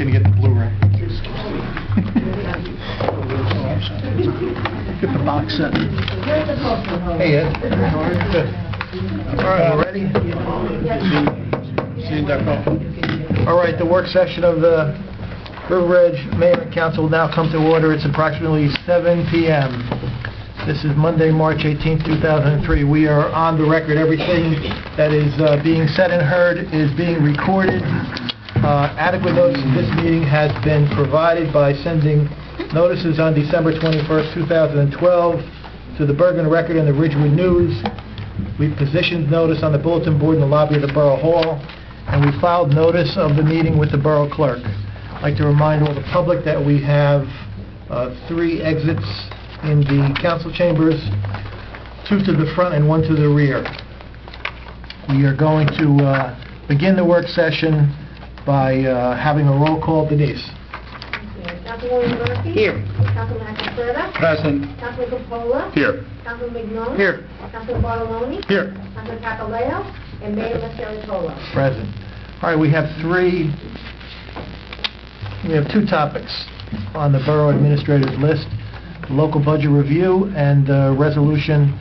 Gonna get the Blu-ray. Get the box set. Hey, Ed. Good. All right, all ready? See you, Decco. All right, the work session of the River Ridge Mayor and Council will now come to order. It's approximately 7 p.m. This is Monday, March 18, 2003. We are on the record. Everything that is being said and heard is being recorded. Adequate notice of this meeting has been provided by sending notices on December 21st, 2012 to the Bergen Record and the Ridgewood News. We positioned notice on the bulletin board in the lobby of the Borough Hall, and we filed notice of the meeting with the Borough Clerk. I'd like to remind all the public that we have 3 exits in the council chambers, 2 to the front and 1 to the rear. We are going to begin the work session by having a roll call. Denise. Councilwoman Murphy? Here. Councilman Caserta? Present. Councilman Coppola? Here. Councilman Mignone? Here. Councilman Bartoloni? Here. Councilman Papaleo? And Mayor Masciarelli. Present. All right, we have 2 topics on the Borough Administrator's list: local budget review and Resolution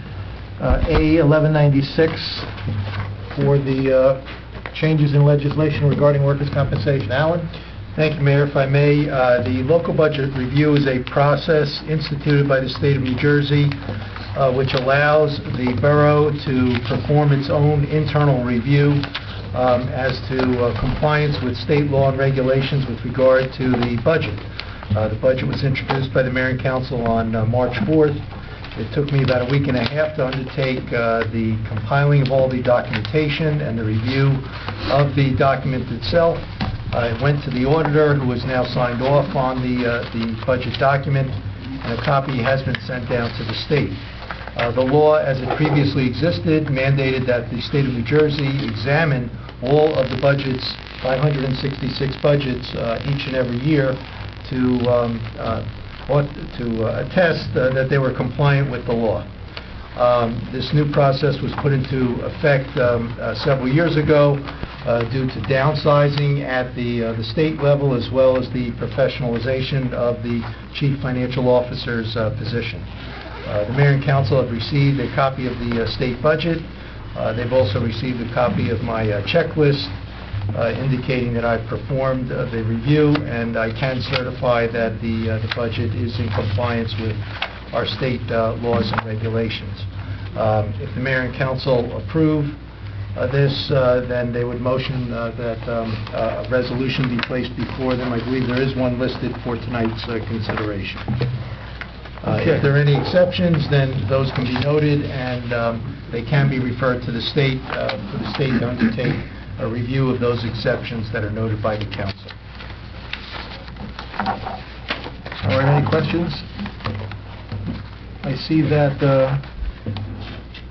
A1196 for the changes in legislation regarding workers' compensation. Alan? Thank you, Mayor. If I may, the local budget review is a process instituted by the state of New Jersey which allows the borough to perform its own internal review as to compliance with state law and regulations with regard to the budget. The budget was introduced by the Mayor and Council on March 4th. It took me about a week and a half to undertake the compiling of all the documentation and the review of the document itself. It went to the auditor, who has now signed off on the budget document, and a copy has been sent down to the state. The law, as it previously existed, mandated that the state of New Jersey examine all of the budgets, 566 budgets, each and every year to attest that they were compliant with the law. This new process was put into effect several years ago due to downsizing at the state level, as well as the professionalization of the chief financial officer's position. The Mayor and Council have received a copy of the state budget. They've also received a copy of my checklist indicating that I've performed the review, and I can certify that the budget is in compliance with our state laws and regulations. If the Mayor and Council approve this, then they would motion that a resolution be placed before them. I believe there is one listed for tonight's consideration. If there are any exceptions, then those can be noted, and they can be referred to the state for the state to undertake a review of those exceptions that are noted by the council. All right, any questions? I see that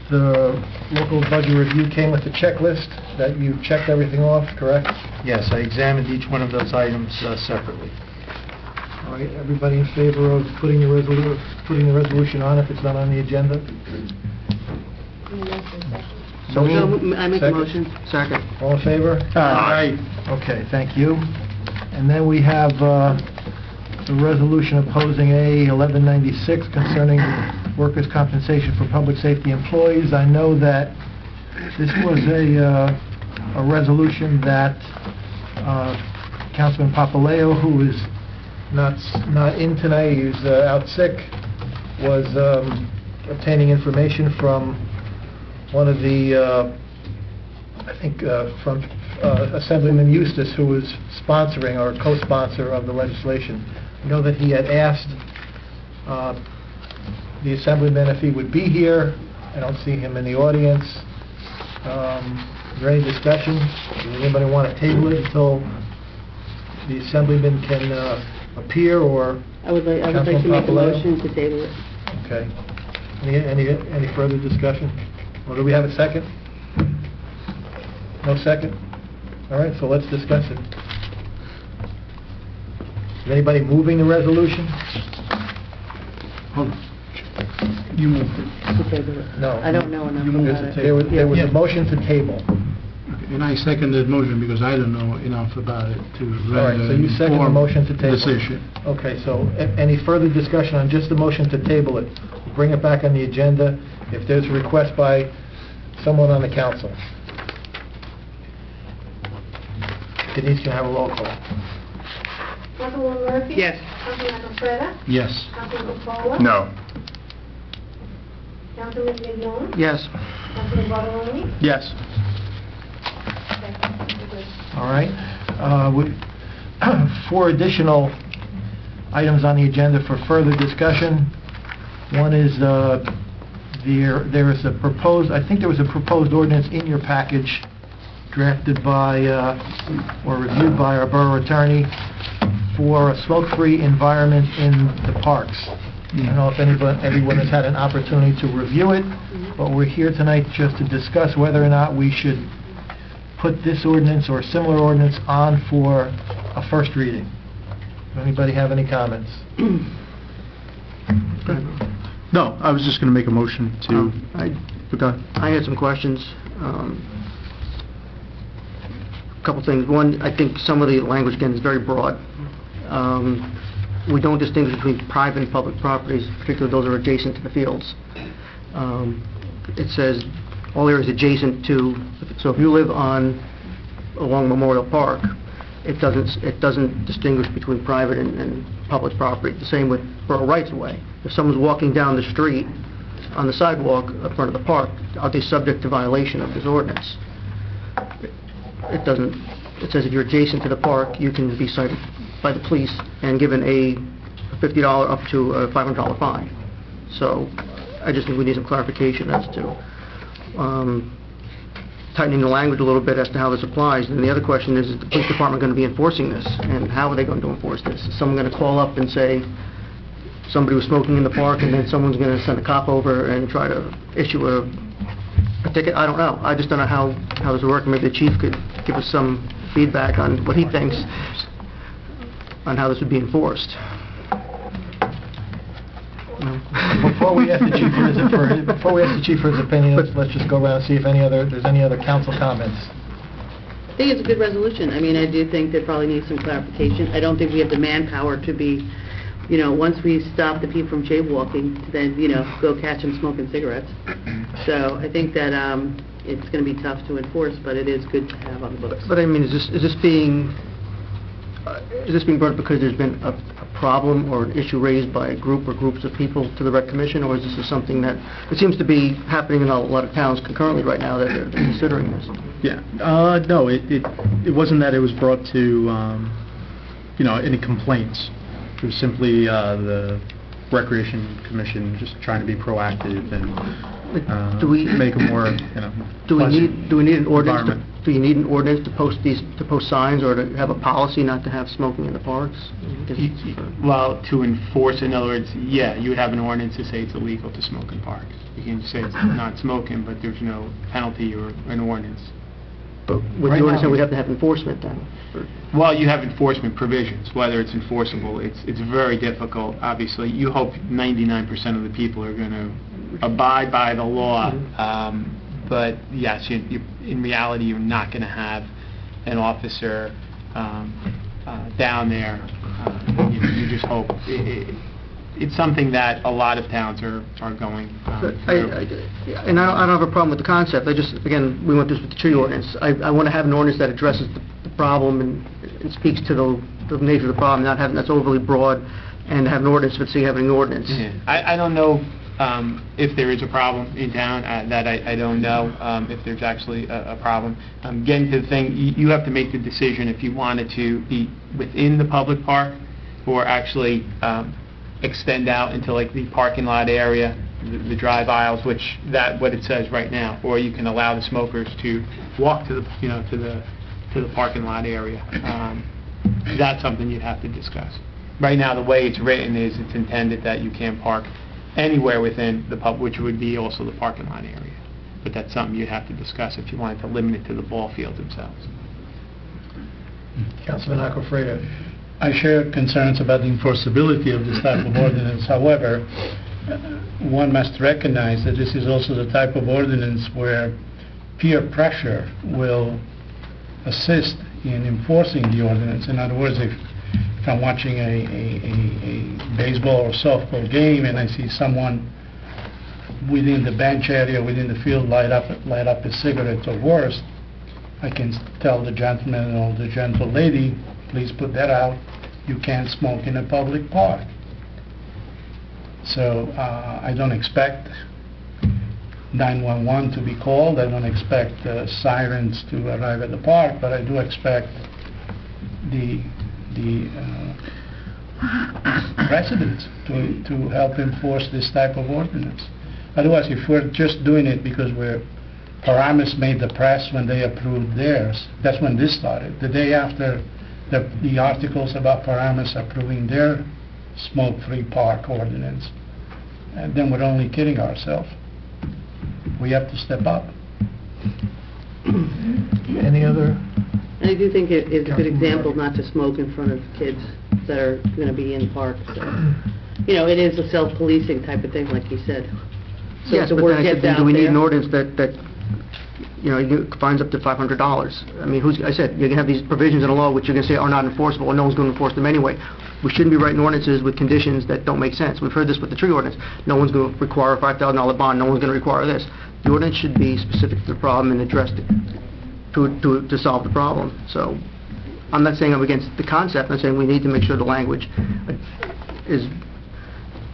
the local budget review came with a checklist, that you've checked everything off, correct? Yes, I examined each one of those items separately. All right, everybody in favor of putting the resolution on if it's not on the agenda? I make a Second. motion. Second. All in favor? Aye. Okay, thank you. And then we have the resolution opposing A1196 concerning workers' compensation for public safety employees. I know that this was a resolution that Councilman Papaleo, who is not in tonight, he's out sick, was obtaining information from one of the, I think, from Assemblyman Eustace, who was sponsoring or co-sponsor of the legislation. I know that he had asked the Assemblyman if he would be here. I don't see him in the audience. Is there any discussion? Does anybody want to table it until the Assemblyman can appear, or I would like to make a motion to table it. Okay. Any further discussion? Or do we have a second? No second? All right, so let's discuss it. Is anybody moving the resolution? Hold on. You moved it. To table it. No. I don't know enough You moved about it it. to There was Yeah. a motion to table. Okay. And I second that motion because I don't know enough about it to All right, render so you an second the informed motion to table. decision. Okay, so any further discussion on just the motion to table it? Bring it back on the agenda if there's a request by someone on the council. Denise, can I have a roll call? Councilwoman Murphy? Yes. Councilman Alfreda? Yes. Councilman Paula? No. Councilman Mignon? Yes. Councilman Bartoloni? Yes. All right. Four additional items on the agenda for further discussion. One is there is a proposed, I think there was a proposed ordinance in your package drafted by or reviewed by our borough attorney for a smoke-free environment in the parks. I don't know if everyone has had an opportunity to review it, but we're here tonight just to discuss whether or not we should put this ordinance or a similar ordinance on for a first reading. Does anybody have any comments? No, I was just going to make a motion to... I had some questions. Couple things. One, I think some of the language, again, is very broad. We don't distinguish between private and public properties, particularly those that are adjacent to the fields. It says all areas adjacent to, so if you live along Memorial Park, it doesn't distinguish between private and public property. The same with borough rights-of-way. If someone's walking down the street on the sidewalk in front of the park, are they subject to violation of this ordinance? It doesn't. It says if you're adjacent to the park, you can be cited by the police and given a $50 up to a $500 fine. So I just think we need some clarification as to tightening the language a little bit as to how this applies. And the other question is the police department going to be enforcing this? And how are they going to enforce this? Is someone going to call up and say somebody was smoking in the park and then someone's going to send a cop over and try to issue a ticket? I don't know. I just don't know how this will work. Maybe the chief could give us some feedback on what he thinks on how this would be enforced. Before we ask the chief for his opinion, let's just go around and see if there's any other council comments. I think it's a good resolution. I mean, I do think there probably needs some clarification. I don't think we have the manpower to be, once we stop the people from jaywalking, to then, go catch them smoking cigarettes. So I think that it's going to be tough to enforce, but it is good to have on the books. But I mean, is this being brought up because there's been a problem or an issue raised by a group or groups of people to the Rec Commission, or is this something that it seems to be happening in a lot of towns concurrently right now that they're considering this? Yeah, no, it wasn't that it was brought to, any complaints. It was simply the Recreation Commission just trying to be proactive and make a more, Do we need an ordinance? environment. Do you need an ordinance to post signs or to have a policy not to have smoking in the parks? Well, to enforce, in other words, yeah, you would have an ordinance to say it's illegal to smoke in parks. You can say it's not smoking, but there's no penalty or an ordinance. But with the ordinance, we have to have enforcement then. Well, you have enforcement provisions. Whether it's enforceable, it's very difficult. Obviously, you hope 99% of the people are going to abide by the law. But yes, in reality, you're not going to have an officer down there. You just hope. It's something that a lot of towns are going through. And I don't have a problem with the concept. Again, we went through this with the tree ordinance. I want to have an ordinance that addresses the problem and speaks to the nature of the problem, not having that's overly broad, and have an ordinance, but say having an ordinance. Yeah. I don't know if there is a problem in town. That I don't know if there's actually a problem. Getting to the thing, you have to make the decision if you want it to be within the public park or actually extend out into like the parking lot area, the drive aisles, which what it says right now, or you can allow the smokers to walk to the to the parking lot area. That's something you'd have to discuss. Right now, the way it's written is it's intended that you can't park anywhere within the pub, which would be also the parking lot area. But that's something you'd have to discuss if you wanted to limit it to the ball fields themselves. Councilman Acofredo. I share concerns about the enforceability of this type of ordinance. However, one must recognize that this is also the type of ordinance where peer pressure will assist in enforcing the ordinance. In other words, if I'm watching a baseball or softball game and I see someone within the bench area, within the field, light up a cigarette or worse, I can tell the gentleman or the gentle lady, please put that out. You can't smoke in a public park. So I don't expect 911 to be called. I don't expect sirens to arrive at the park, but I do expect the residents to help enforce this type of ordinance. Otherwise, if we're just doing it because Paramus made the press when they approved theirs, that's when this started. The day after the articles about Paramus approving their smoke-free park ordinance, and then we're only kidding ourselves. We have to step up. Any other? And I do think it's a good example not to smoke in front of kids that are going to be in the park. So, it is a self-policing type of thing, like you said. So Yes, the but word then I gets said, out do we need there. an ordinance that fines up to $500? I mean, I said, you're going to have these provisions in the law which you're going to say are not enforceable, and no one's going to enforce them anyway. We shouldn't be writing ordinances with conditions that don't make sense. We've heard this with the tree ordinance. No one's going to require a $5,000 bond. No one's going to require this. The ordinance should be specific to the problem and addressed to solve the problem. So I'm not saying I'm against the concept. I'm saying we need to make sure the language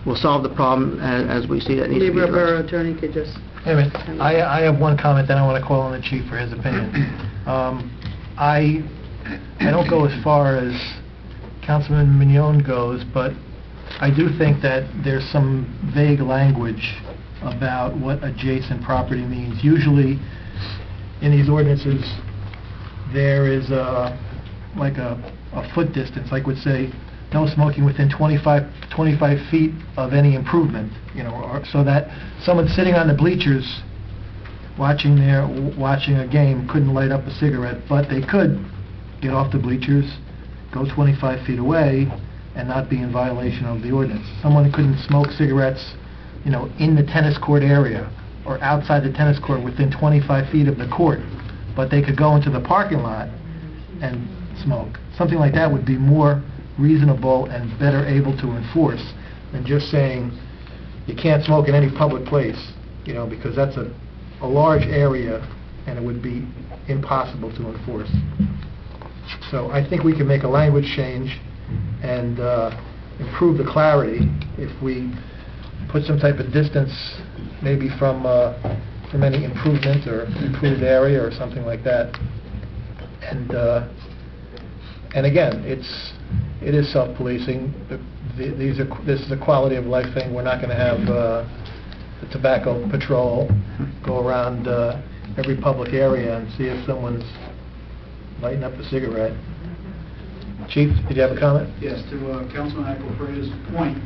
will solve the problem as we see that needs to Maybe be our borough addressed. attorney could just... Wait a minute. I have one comment, then I want to call on the chief for his opinion. I don't go as far as Councilman Mignon goes, but I do think that there's some vague language about what adjacent property means. Usually, in these ordinances, there is like a foot distance, like would say, no smoking within 25 feet of any improvement, or so that someone sitting on the bleachers watching a game couldn't light up a cigarette, but they could get off the bleachers, go 25 feet away, and not be in violation of the ordinance. Someone couldn't smoke cigarettes, in the tennis court area or outside the tennis court within 25 feet of the court, but they could go into the parking lot and smoke. Something like that would be more reasonable and better able to enforce than just saying you can't smoke in any public place, because that's a large area and it would be impossible to enforce. So I think we can make a language change and improve the clarity if we put some type of distance, maybe from any improvement or improved area or something like that. And again, it is self-policing. This is a quality of life thing. We're not going to have the tobacco patrol go around every public area and see if someone's lighting up a cigarette. Chief, did you have a comment? Yes, to Councilman Aquafreda's point,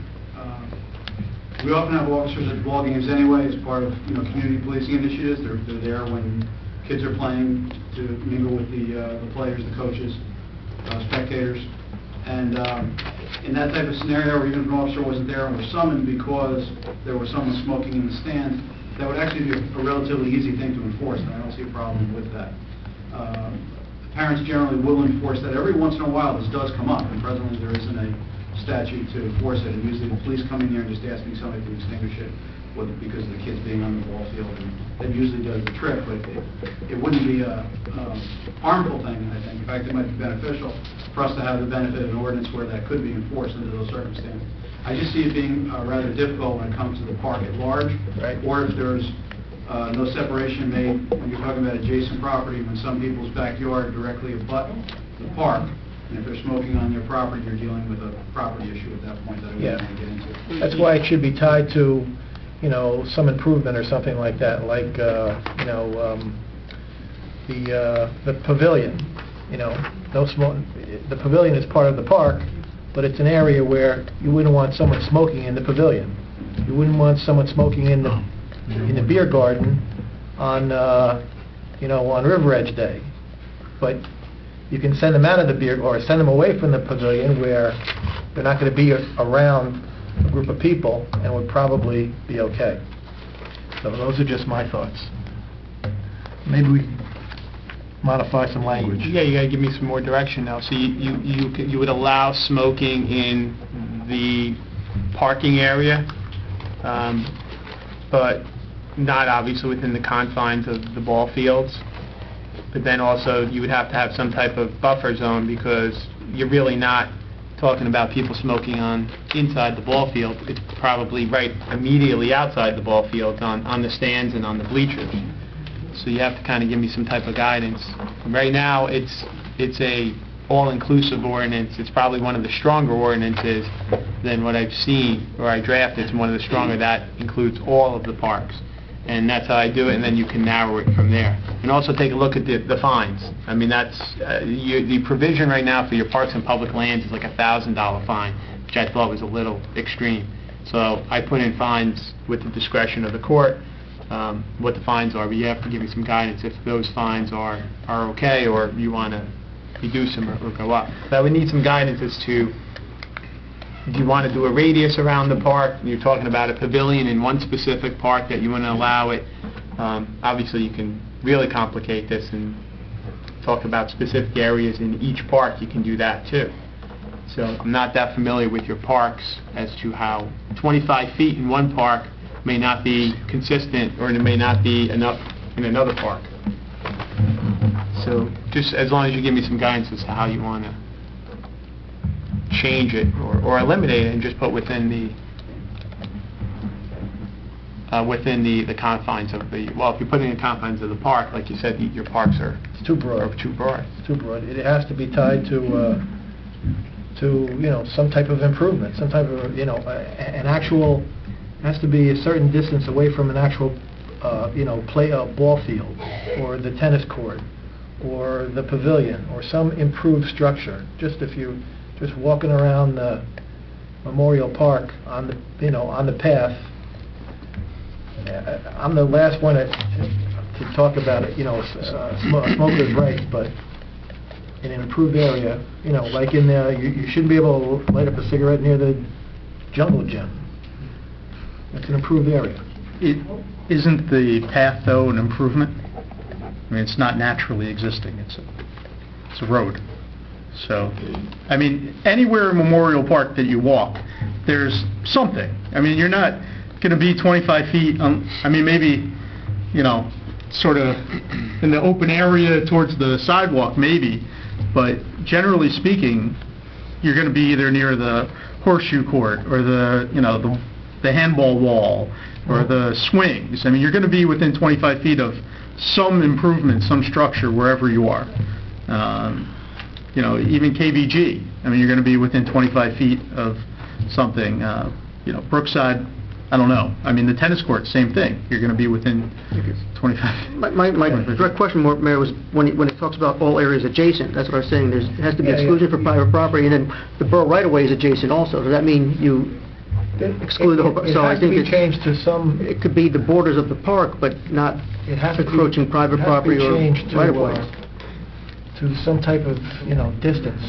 we often have officers at ball games anyway as part of community policing initiatives. They're there when kids are playing to mingle with the players, the coaches, spectators. And in that type of scenario, or even if an officer wasn't there and was summoned because there was someone smoking in the stand, that would actually be a relatively easy thing to enforce, and I don't see a problem with that. Parents generally will enforce that. Every once in a while, this does come up, and presently there isn't a statute to enforce it, and usually the police come in here and just asking somebody to extinguish it because of the kids being on the ball field, and that usually does the trick, but it wouldn't be a harmful thing, I think. In fact, it might be beneficial for us to have the benefit of an ordinance where that could be enforced under those circumstances. I just see it being rather difficult when it comes to the park at large, Right. or if there's no separation made when you're talking about adjacent property, when some people's backyard directly abut the park, and if they're smoking on their property, you're dealing with a property issue at that point that I wouldn't want to get into. That's why it should be tied to, some improvement or something like that, like, the pavilion. No smoke. The pavilion is part of the park, but it's an area where you wouldn't want someone smoking in the pavilion. You wouldn't want someone smoking in the beer garden on River Edge Day. But you can send them out of the beer, or send them away from the pavilion where they're not going to be around a group of people and would probably be okay. So those are just my thoughts. Maybe we modify some language. Yeah, you gotta give me some more direction now. So you would allow smoking in the parking area, but not obviously within the confines of the ball fields. But then also, you would have to have some type of buffer zone, because you're really not talking about people smoking inside the ball field. It's probably right immediately outside the ball field, on the stands and on the bleachers. So you have to kind of give me some type of guidance. Right now, it's a all-inclusive ordinance. It's probably one of the stronger ordinances than what I've seen, or I drafted. It's one of the stronger that includes all of the parks. And that's how I do it, and then you can narrow it from there. And also take a look at the fines. I mean, that's, the provision right now for your parks and public lands is like $1,000 fine, which I thought was a little extreme. So I put in fines with the discretion of the court, what the fines are, but you have to give me some guidance if those fines are okay, or you want to reduce them or go up. But I would need some guidance as to, if you want to do a radius around the park, you're talking about a pavilion in one specific park that you want to allow it. Obviously, you can really complicate this and talk about specific areas in each park. You can do that too. So I'm not that familiar with your parks as to how 25 feet in one park may not be consistent, or it may not be enough in another park. So just as long as you give me some guidance as to how you want to change it or eliminate it, and just put within the confines of the, well, if you put it in the confines of the park, like you said, your parks are It's too broad. too broad. It's too broad. It has to be tied to some type of improvement, some type of, an actual, has to be a certain distance away from an actual, ball field, or the tennis court, or the pavilion, or some improved structure. Just if you just walking around the Memorial Park on the path. I'm the last one to talk about it, smoker's rights, but in an improved area, like in there, you shouldn't be able to light up a cigarette near the jungle gym. It's an improved area. Isn't the path, though, an improvement? I mean, it's not naturally existing. It's a road. So, I mean, anywhere in Memorial Park that you walk, there's something. I mean, you're not going to be 25 feet, I mean, maybe, sort of in the open area towards the sidewalk, maybe, but generally speaking, you're going to be either near the horseshoe court, or the handball wall, or the swings. I mean, you're going to be within 25 feet of some improvement, some structure, wherever you are. Even KBG, I mean, you're going to be within 25 feet of something. Brookside, I don't know. I mean, the tennis court, same thing. You're going to be within 25. My direct question, Mayor, was when it talks about all areas adjacent, that's what I was saying, it has to be exclusion for private property, and then the borough right-of-way is adjacent also. Does that mean you exclude the whole? So I think it has to be changed to some. It could be the borders of the park, but not encroaching private property or right-of-ways. To some type of, distance.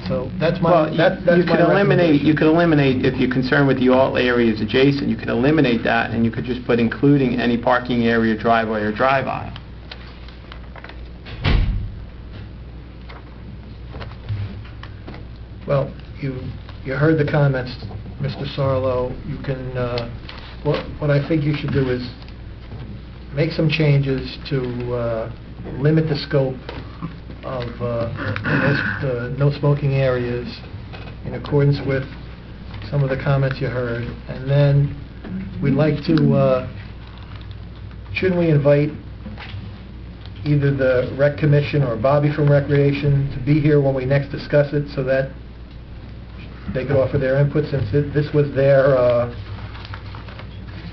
So that's my, Well, that's you my could eliminate, recommendation. if you're concerned with the all areas adjacent, you could eliminate that, and you could just put including any parking area, driveway, or drive aisle. Well, you heard the comments, Mr. Sarlo. You can, what I think you should do is make some changes to limit the scope of the no smoking areas in accordance with some of the comments you heard. And then we'd like to, shouldn't we invite either the Rec Commission or Bobby from Recreation to be here when we next discuss it, so that they could offer their input, since this was their,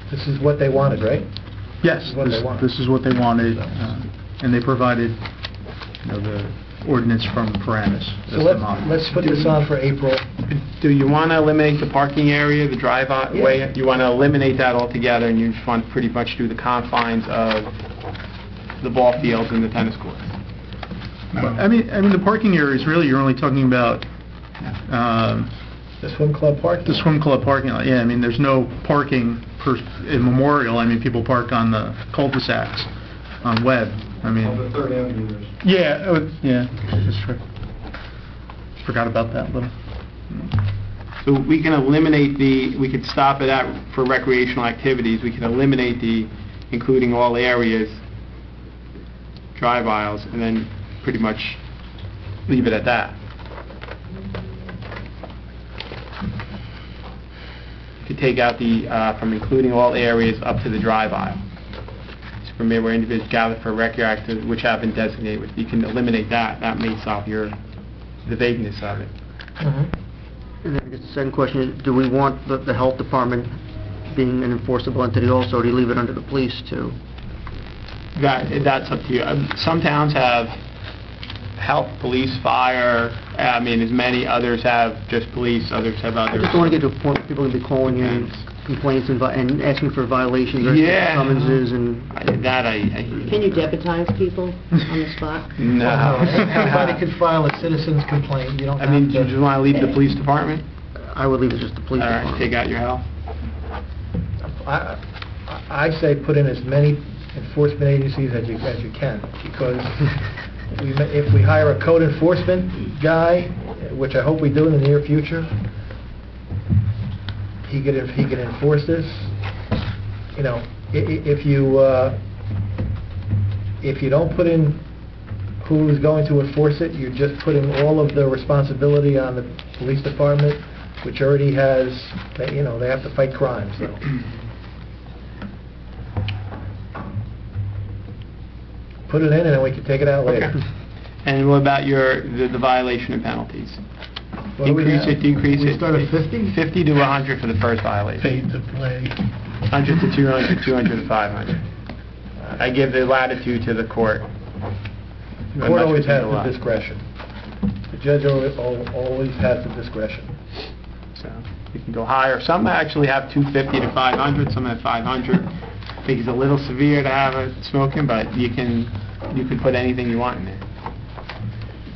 this is what they wanted, right? Yes, this is what they wanted, and they provided, the ordinance from Paramus. So let's put this on for April. Do you want to eliminate the parking area, the driveway? Yeah. You want to eliminate that altogether, and you just want to pretty much do the confines of the ball fields and the tennis courts? I mean, the parking areas, really, you're only talking about The swim club parking? the swim club parking lot. Yeah, I mean, there's no parking in Memorial. I mean, people park on the cul-de-sacs. on Webb. I On the mean, Third Avenue, there's yeah, that's true. Forgot about that little. So we can eliminate we could stop it at, for recreational activities, we can eliminate the including all areas, drive aisles, and then pretty much leave it at that. To take out the, from including all areas up to the drive aisle. So from where individuals gather for recreational activities which have been designated with, you can eliminate that, that may solve the vagueness of it. And then I guess the second question is, do we want the health department being an enforceable entity also, or do you leave it under the police too? That's up to you. Some towns have health, police, fire, I mean, as many, others have just police, others have I others. just don't want to get to a point where people will be calling in complaints and asking for violations or Yeah. summonses and... Can you deputize people on the spot? No. Anybody could file a citizen's complaint, you don't I have mean, do you to... just want to leave the police department? I would leave it just the police All right, department. take out your health. I say put in as many enforcement agencies as you can, because if we hire a code enforcement guy, which I hope we do in the near future, he could enforce this. You know, if you don't put in who's going to enforce it, you're just putting all of the responsibility on the police department, which already has, you know, they have to fight crime, so. Put it in and then we can take it out later. Okay. And what about the violation and penalties? What do we Increase have? it, decrease it? We start at 50? 50 to 100 for the first violation. Paid to play. 100 to 200, 200 to 500. I give the latitude to the court. The court always has the discretion. The judge always has the discretion. So you can go higher. Some actually have 250 to 500, some have 500. I think it's a little severe to have it smoking, but you can put anything you want in there.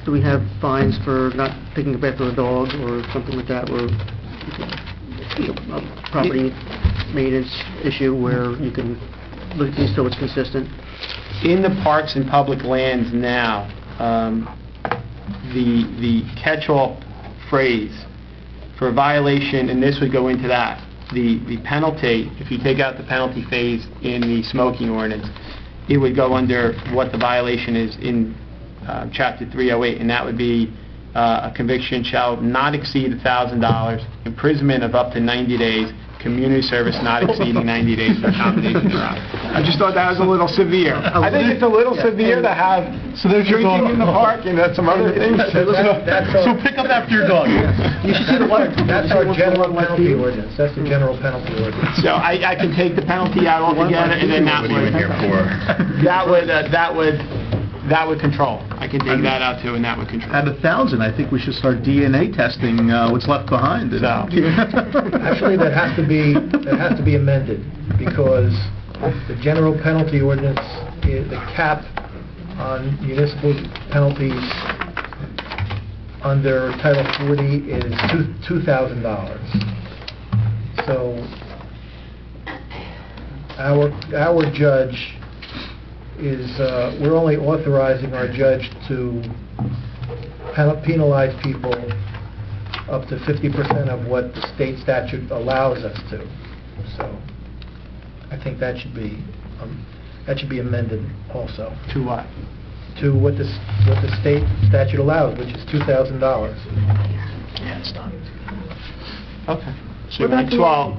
Do we have fines for not picking up after a dog or something like that, or a property maintenance issue where you can look at these so it's consistent? In the parks and public lands now, the catch-all phrase for a violation, and this would go into that, the penalty, if you take out the penalty phase in the smoking ordinance, it would go under what the violation is in Chapter 308, and that would be a conviction shall not exceed $1,000, imprisonment of up to 90 days, community service not exceeding 90 days for accommodation drive. I just thought that was a little severe. I think it's a little severe to have drinking in the park and some other things. So pick up after your dog. You should see the letter. That's our general penalty ordinance. That's the general penalty ordinance. So I can take the penalty out altogether, and then that would control. I can take that out too, and that would control. At 1,000, I think we should start DNA testing what's left behind. So. Actually, that has to be amended, because the general penalty ordinance, the cap on municipal penalties under Title 40 is $2,000. So our judge is, we're only authorizing our judge to penalize people up to 50% of what the state statute allows us to. So I think that should be amended also To what? to what the state statute allows, which is $2,000. Yeah, it's not. Okay. So you want 12,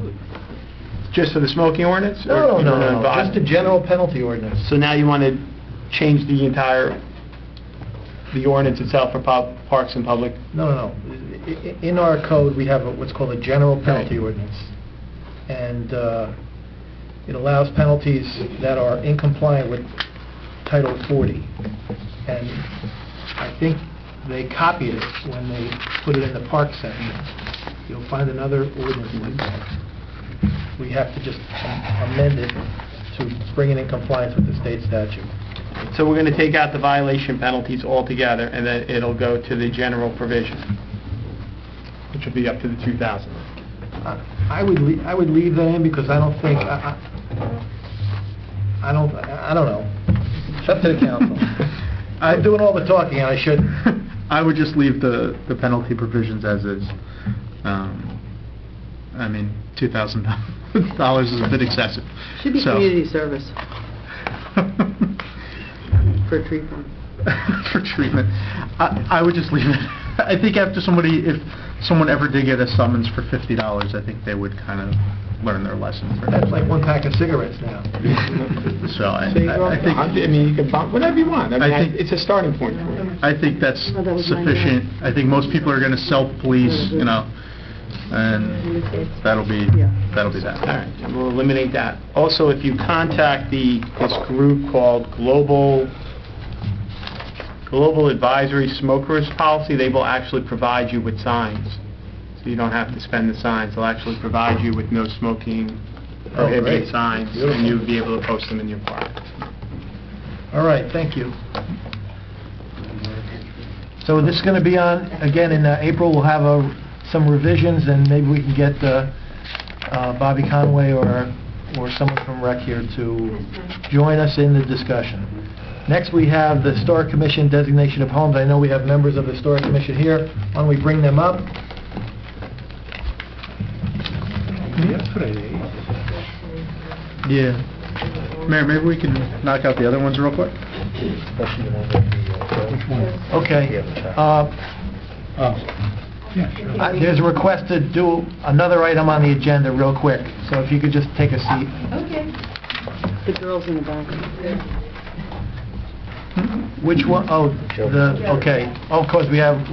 just for the smoking ordinance? or No, you no, wanna no, advise- just the general penalty ordinance. So now you want to change the ordinance itself for parks and public? No. In our code, we have what's called a general penalty ordinance. And it allows penalties that are incompliant with Title 40. And I think they copied it when they put it in the park section. You'll find another ordinance like that. We have to just amend it to bring it in compliance with the state statute. So we're going to take out the violation penalties altogether, and then it'll go to the general provision, which will be up to the 2,000. I would leave that in, because I don't think, I don't know. It's up to the council. I'm doing all the talking, and I shouldn't. I would just leave the penalty provisions as is. I mean, $2,000 is a bit excessive. Should be So- community service for treatment. For treatment. I would just leave it. I think if someone ever did get a summons for $50, I think they would kind of learn their lesson. That's like one pack of cigarettes now. So I I mean, you can bump whatever you want. I mean, I think- it's a starting point for you. I think that's Oh, that was mine, sufficient. I think most people are going to self-police, you know, and that'll be that. All right, and we'll eliminate that. Also, if you contact this group called Global Advisory Smokers Policy, they will actually provide you with signs. So you don't have to spend the signs. They'll actually provide you with no smoking prohibited great. signs, Beautiful. and you'll be able to post them in your park. All right, thank you. So this is going to be on, again, in April, we'll have some revisions, and maybe we can get Bobby Conway or someone from Rec here to join us in the discussion. Next, we have the Historic Commission designation of homes. I know we have members of the Historic Commission here. Why don't we bring them up? Yeah. Mayor, maybe we can knock out the other ones real quick? Okay. There's a request to do another item on the agenda real quick, so if you could just take a seat. Okay. The girls in the back. Which one? Oh, okay. Oh, of course, we have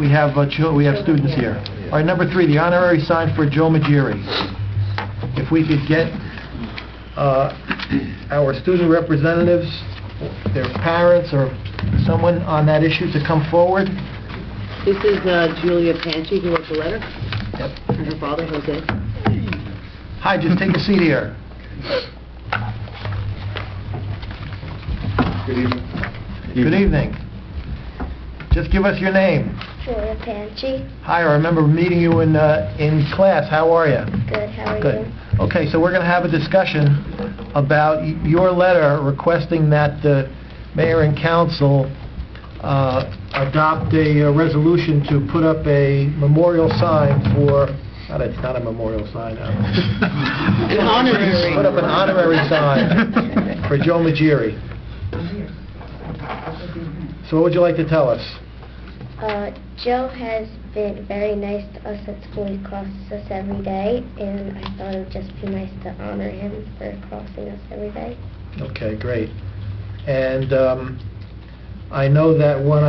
students here. All right, number 3, the honorary sign for Joe Magiri. If we could get our student representatives, their parents, or someone on that issue to come forward. This is Julia Panchi, who wrote the letter, Yep. and her father, Jose. Hi, just take a seat here. Good evening. Just give us your name. Julia Panchi. Hi, I remember meeting you in class. How are you? Good, how are Good. you? Okay, so we're going to have a discussion about your letter requesting that the mayor and council adopt a resolution to put up a memorial sign for, it's not a memorial sign. An honorary. Put up an honorary sign for Joe Magiri. So what would you like to tell us? Joe has been very nice to us at school. He crosses us every day, and I thought it would just be nice to honor him for crossing us every day. Okay, great. And I know that when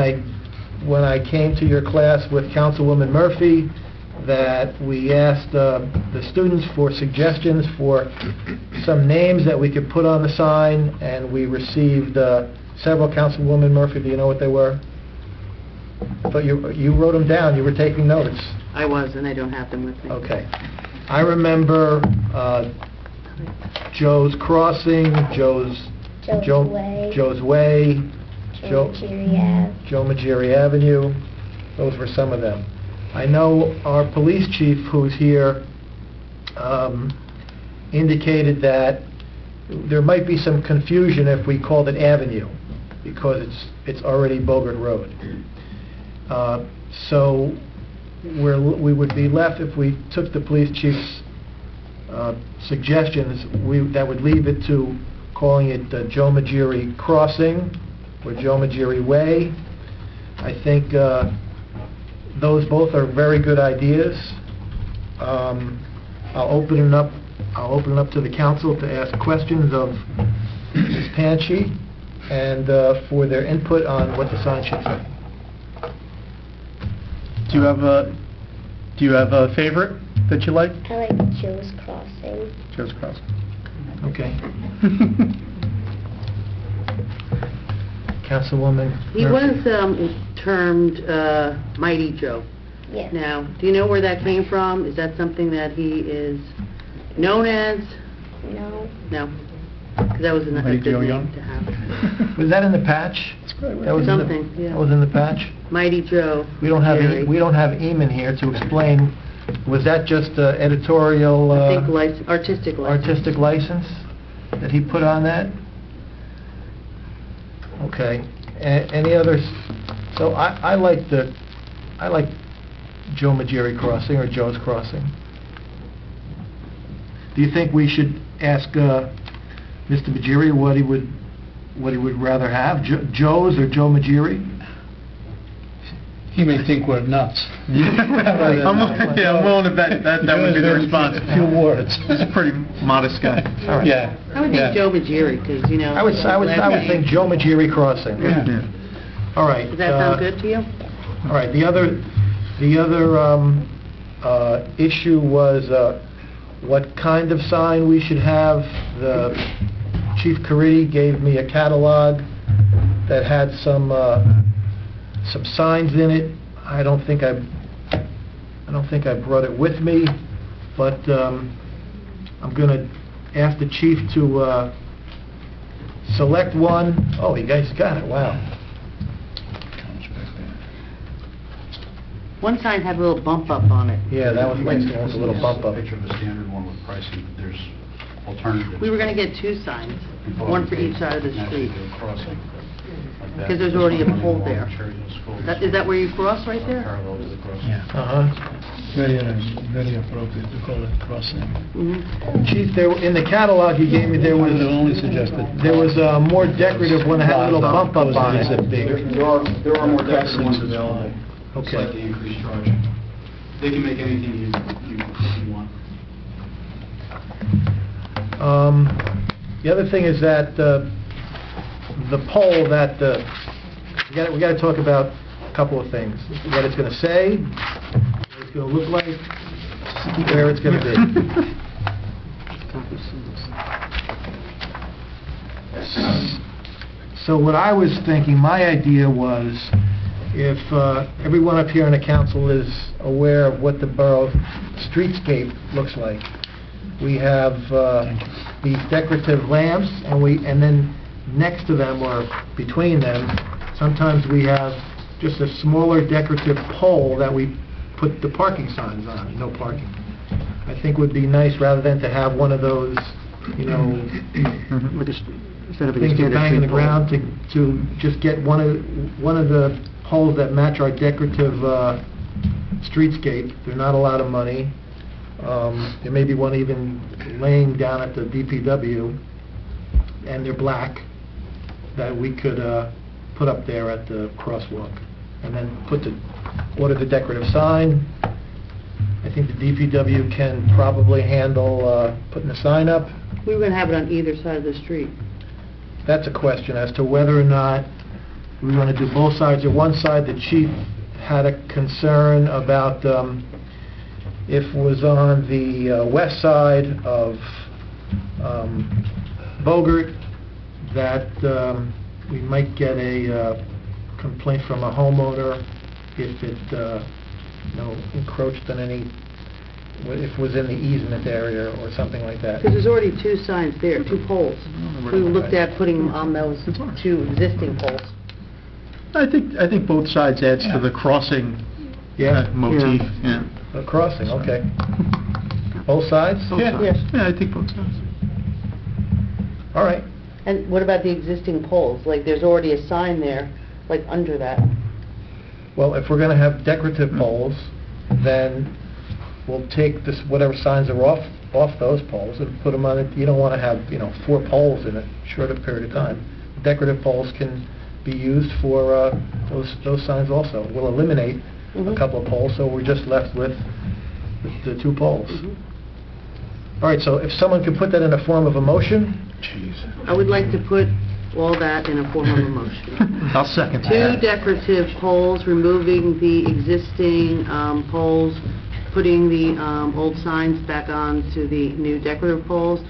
I came to your class with Councilwoman Murphy, that we asked the students for suggestions for some names that we could put on the sign, and we received several. Councilwoman Murphy, do you know what they were? I thought you wrote them down. You were taking notes. I was, and I don't have them with me. Okay. I remember Joe's Crossing, Joe's Way. Joe's Way, Joe Magiri Ave. Joe Magiri Avenue. Those were some of them. I know our police chief, who's here, indicated that there might be some confusion if we called it Avenue, because it's already Bogart Road. So we would be left, if we took the police chief's suggestions, that would leave it to calling it Joe Magiri Crossing or Joe Magiri Way. I think those both are very good ideas. I'll open it up to the council to ask questions of Ms. Panchi and for their input on what the sign should say. Do you have a favorite that you like? I like Joe's Crossing. Joe's Crossing. Okay. Councilwoman He Murphy. was termed Mighty Joe. Yes. Now, do you know where that came from? Is that something that he is known as? No. No. Because that was a Mighty good Joe name Young? to have. Was that in the patch? That was Something, yeah. That was in the patch? Mighty Joe. We don't have Jerry. Eamon here to explain. Was that just editorial? I think artistic license. Artistic license that he put on that? Okay. Any others? So I like Joe Magiri Crossing, or Joe's Crossing. Do you think we should ask Mr. Magiri what he would rather have, Joe's or Joe Magiri? He may think we're nuts. I'm willing to bet that would be the response. A few words. He's a pretty modest guy. All right. Yeah. I would think Joe Magiri, because, you know... I would think Joe Magiri Crossing. Yeah. All right. Does that sound good to you? All right. The other issue was what kind of sign we should have. The Chief Caridi gave me a catalog that had some signs in it. I don't think I brought it with me, but I'm going to ask the chief to select one. Oh, you guys got it. Wow. One sign had a little bump up on it. Yeah, that was nice. It was a little bump up. Picture of the standard one with pricing, but there's alternatives. We were going to get 2 signs, one for each side of the street, Crossing. because there's already a pole there. Is that where you cross, right there? Parallel to the crossing. Yeah. Very appropriate to call it crossing. Chief, in the catalog you gave me, there was Only suggested. a more decorative one that had a little bump up on it. There are more decorative ones available. Okay. Slightly increased charge. They can make anything you want. The other thing is that the pole that we got to talk about a couple of things. What it's going to say, what it's going to look like, where it's going to be. So what I was thinking, my idea was, if everyone up here in the council is aware of what the borough streetscape looks like, we have these decorative lamps, and then next to them or between them, sometimes we have just a smaller decorative pole that we put the parking signs on, no parking. I think would be nice, rather than to have one of those, Instead of a things that standard bang in the street pole. ground, to just get one of the poles that match our decorative streetscape. They're not a lot of money. There may be one even laying down at the DPW, and they're black, that we could put up there at the crosswalk, and then order the decorative sign. I think the DPW can probably handle putting the sign up. We were going to have it on either side of the street. That's a question as to whether or not we want to do both sides or one side. The chief had a concern about if it was on the west side of Bogart, that we might get a complaint from a homeowner if it encroached on any, if it was in the easement area or something like that. Because there's already 2 signs there, 2 poles. We looked at putting on those 2 existing poles. I think both sides adds to the crossing motif. Yeah. A crossing, okay. Both sides? Yeah, I think both sides. All right. And what about the existing poles? Like, there's already a sign there, like, under that. Well, if we're going to have decorative poles, then we'll take this, whatever signs are off those poles and put them on it. You don't want to have, 4 poles in a short period of time. Decorative poles can be used for those signs also. We'll eliminate a couple of poles, so we're just left with the 2 poles. All right, so if someone could put that in the form of a motion. I would like to put all that in a form of a motion. I'll second 2 decorative poles, removing the existing poles, putting the old signs back onto the new decorative poles,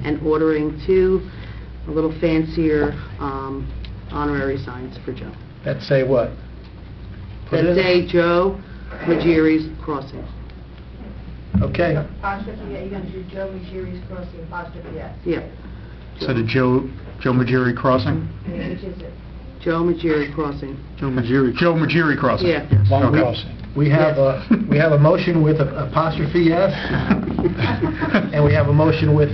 and ordering 2 a little fancier honorary signs for Joe. That say what? Put it That in- say Joe Magiri's Crossing. Okay. Apostrophe, yeah, you're going to do Joe Magiri's Crossing, apostrophe S. Yeah. So the Joe Magiri crossing? Which is it? Joe Magiri Crossing. Joe Magiri crossing. Yeah. Long Okay. crossing. We have a motion with apostrophe S, and we have a motion with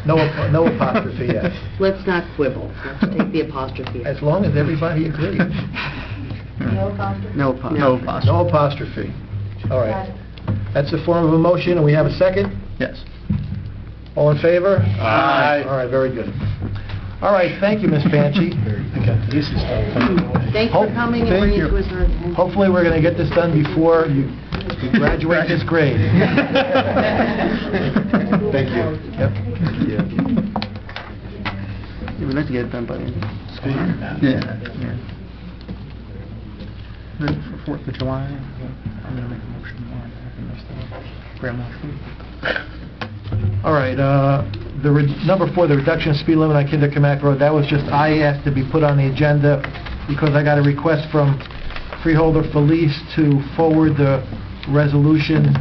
No apostrophe F. Let's not quibble. Let's take the apostrophe. As long as everybody agrees. No apostrophe? No apostrophe. No apostrophe. No apostrophe. All right. That's the form of a motion, and we have a second? Yes. All in favor? Aye. All right, very good. All right, thank you, Ms. Panchi. Okay, this is all. Thanks for coming and Thank bringing you. it to us. Our- Hopefully, we're going to get this done before you graduate this grade. Thank you. Yep. We'd like to get it done by then. Yeah. Then for 4th of July, I'm going to make a motion on Grandma Street. All right, number 4, the reduction of speed limit on Kindercamac Road, that was just, I asked to be put on the agenda because I got a request from freeholder Felice to forward the resolution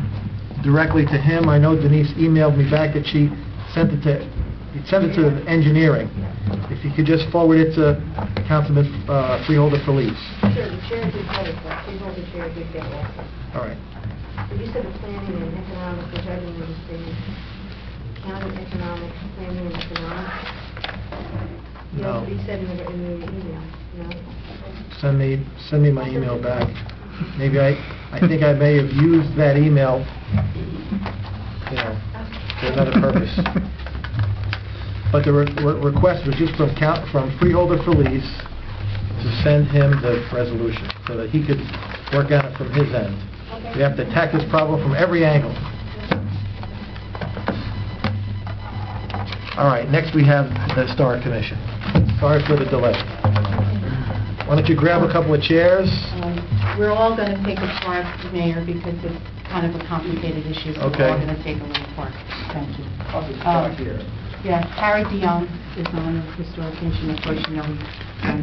directly to him. I know Denise emailed me back that she sent it to engineering. If you could just forward it to Councilman Freeholder Felice. Sure, the chair did get it, but the chair did get it also. All right. But you said the planning and economic, which I didn't understand. County economic, planning and economic? No. That's what he said in the email, no? Send me my email back. Maybe I think I may have used that email, for another purpose. But the request was just from Freeholder Felice to send him the resolution so that he could work on it from his end. We have to attack this problem from every angle. All right, next we have the Historic Commission. Sorry for the delay. Why don't you grab a couple of chairs? We're all going to take a part, Mayor, because it's kind of a complicated issue, so we're all Okay. going to take a little part. Thank you. I'll just start here. Yes, Harry DeYoung is on the Historic Commission. Of course, you know,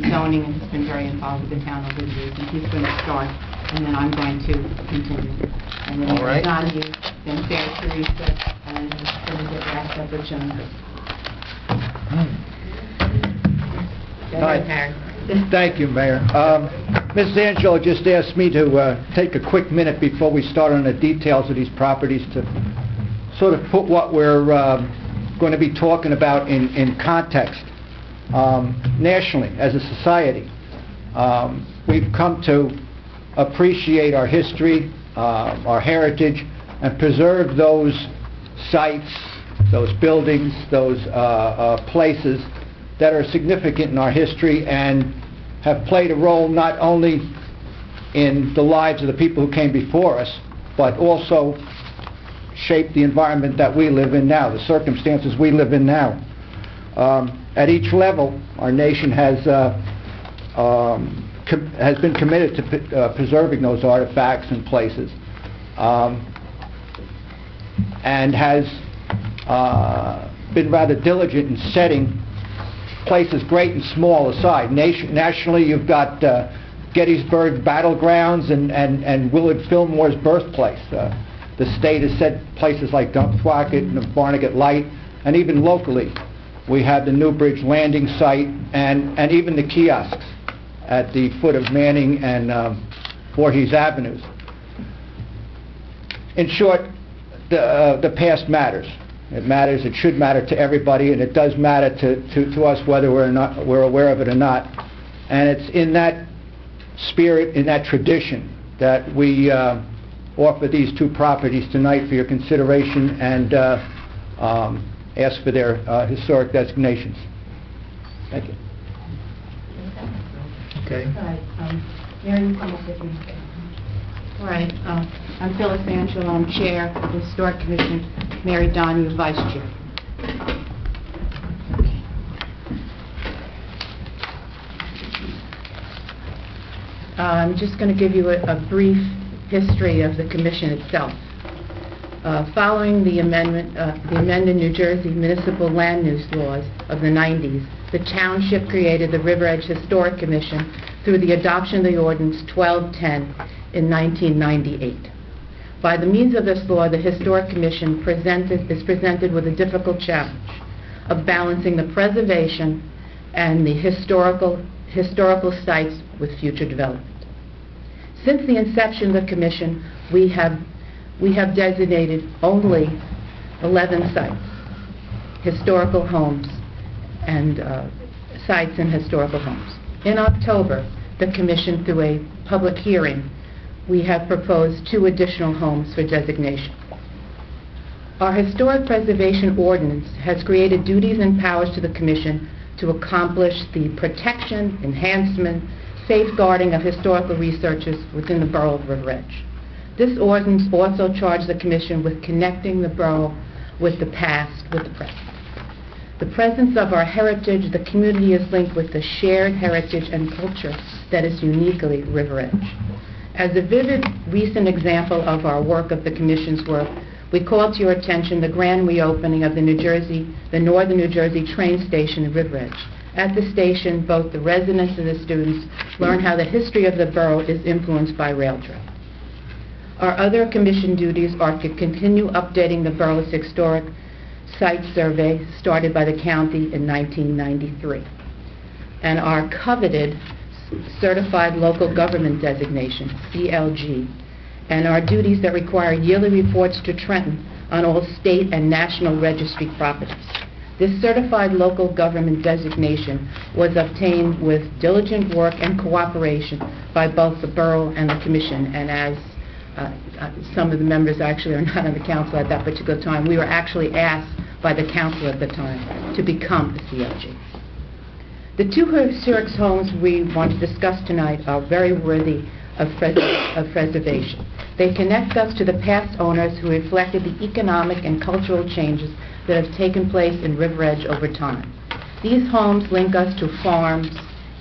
zoning and has been very involved with the town over the years, and he's going to start, and then I'm going to continue. And then All right. Donahue, then Fair Teresa, and it's going to get wrapped up with John. Go ahead, Harry. Thank you, Mayor. Ms. Angelo just asked me to take a quick minute before we start on the details of these properties to sort of put what we're going to be talking about in context. Nationally, as a society, we've come to appreciate our history, our heritage, and preserve those sites, those buildings, those places that are significant in our history and have played a role not only in the lives of the people who came before us, but also shaped the environment that we live in now, the circumstances we live in now. At each level, our nation has been committed to preserving those artifacts and places, and has been rather diligent in setting places great and small aside. Nationally, you've got Gettysburg battlegrounds and Willard Fillmore's birthplace. The state has set places like Dumpthwacket and Barnegat Light, and even locally, we have the Newbridge landing site and even the kiosks at the foot of Manning and Voorhees Avenues. In short, the past matters. It matters, it should matter to everybody, and it does matter to us whether we're aware of it or not. And it's in that spirit, in that tradition, that we offer these two properties tonight for your consideration and ask for their historic designations. Thank you. Okay. All right, Mary, you come up with me. All right, I'm Phyllis Angelo, I'm Chair of the Historic Commission, Mary Donahue, Vice Chair. I'm just going to give you a brief history of the Commission itself. Following the amended New Jersey Municipal Land Use Laws of the 90s, the township created the River Edge Historic Commission through the adoption of the Ordinance 1210 in 1998. By the means of this law, the Historic Commission is presented with a difficult challenge of balancing the preservation and the historical sites with future development. Since the inception of the Commission, we have designated only 11 sites. historical homes and sites in historical homes. In October, the Commission, through a public hearing, we have proposed 2 additional homes for designation. Our Historic Preservation Ordinance has created duties and powers to the Commission to accomplish the protection, enhancement, safeguarding of historical researches within the Borough of River Edge. This ordinance also charged the Commission with connecting the borough with the past, with the present. The presence of our heritage, the community is linked with the shared heritage and culture that is uniquely River Edge. As a vivid recent example of our work, of the Commission's work, we call to your attention the grand reopening of the Northern New Jersey train station in River Edge. At the station, both the residents and the students learn how the history of the borough is influenced by rail travel. Our other Commission duties are to continue updating the borough's historic site survey started by the county in 1993, and our coveted Certified Local Government Designation, CLG, and our duties that require yearly reports to Trenton on all state and national registry properties. This Certified Local Government Designation was obtained with diligent work and cooperation by both the borough and the Commission, and as some of the members actually are not on the council at that particular time, we were actually asked by the council at the time to become the CLG. The 2 historic homes we want to discuss tonight are very worthy of preservation. They connect us to the past owners who reflected the economic and cultural changes that have taken place in River Edge over time. These homes link us to farms,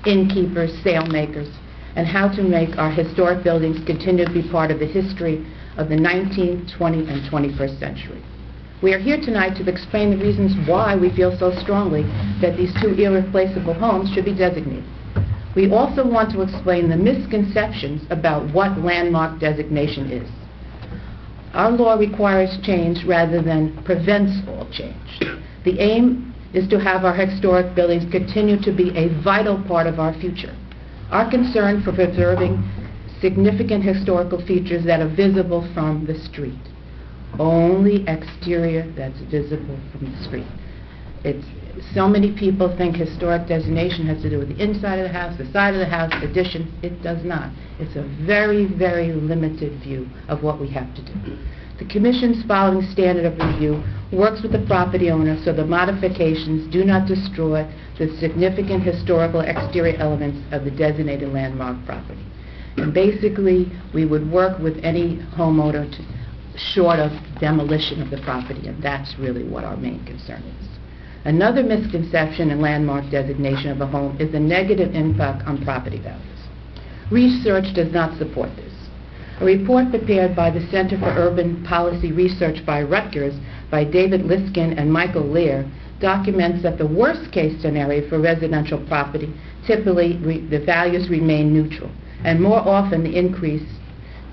innkeepers, sailmakers, and how to make our historic buildings continue to be part of the history of the 19th, 20th, and 21st century. We are here tonight to explain the reasons why we feel so strongly that these 2 irreplaceable homes should be designated. We also want to explain the misconceptions about what landmark designation is. Our law requires change rather than prevents all change. The aim is to have our historic buildings continue to be a vital part of our future. Our concern for preserving significant historical features that are visible from the street. Only exterior that's visible from the street. So many people think historic designation has to do with the inside of the house, the side of the house, addition. It does not. It's a very, very limited view of what we have to do. The Commission's following standard of review works with the property owner so the modifications do not destroy the significant historical exterior elements of the designated landmark property. And basically, we would work with any homeowner short of demolition of the property, and that's really what our main concern is. Another misconception in landmark designation of a home is the negative impact on property values. Research does not support this. A report prepared by the Center for Urban Policy Research by Rutgers by David Liskin and Michael Lear documents that the worst-case scenario for residential property, typically the values remain neutral, and more often the increase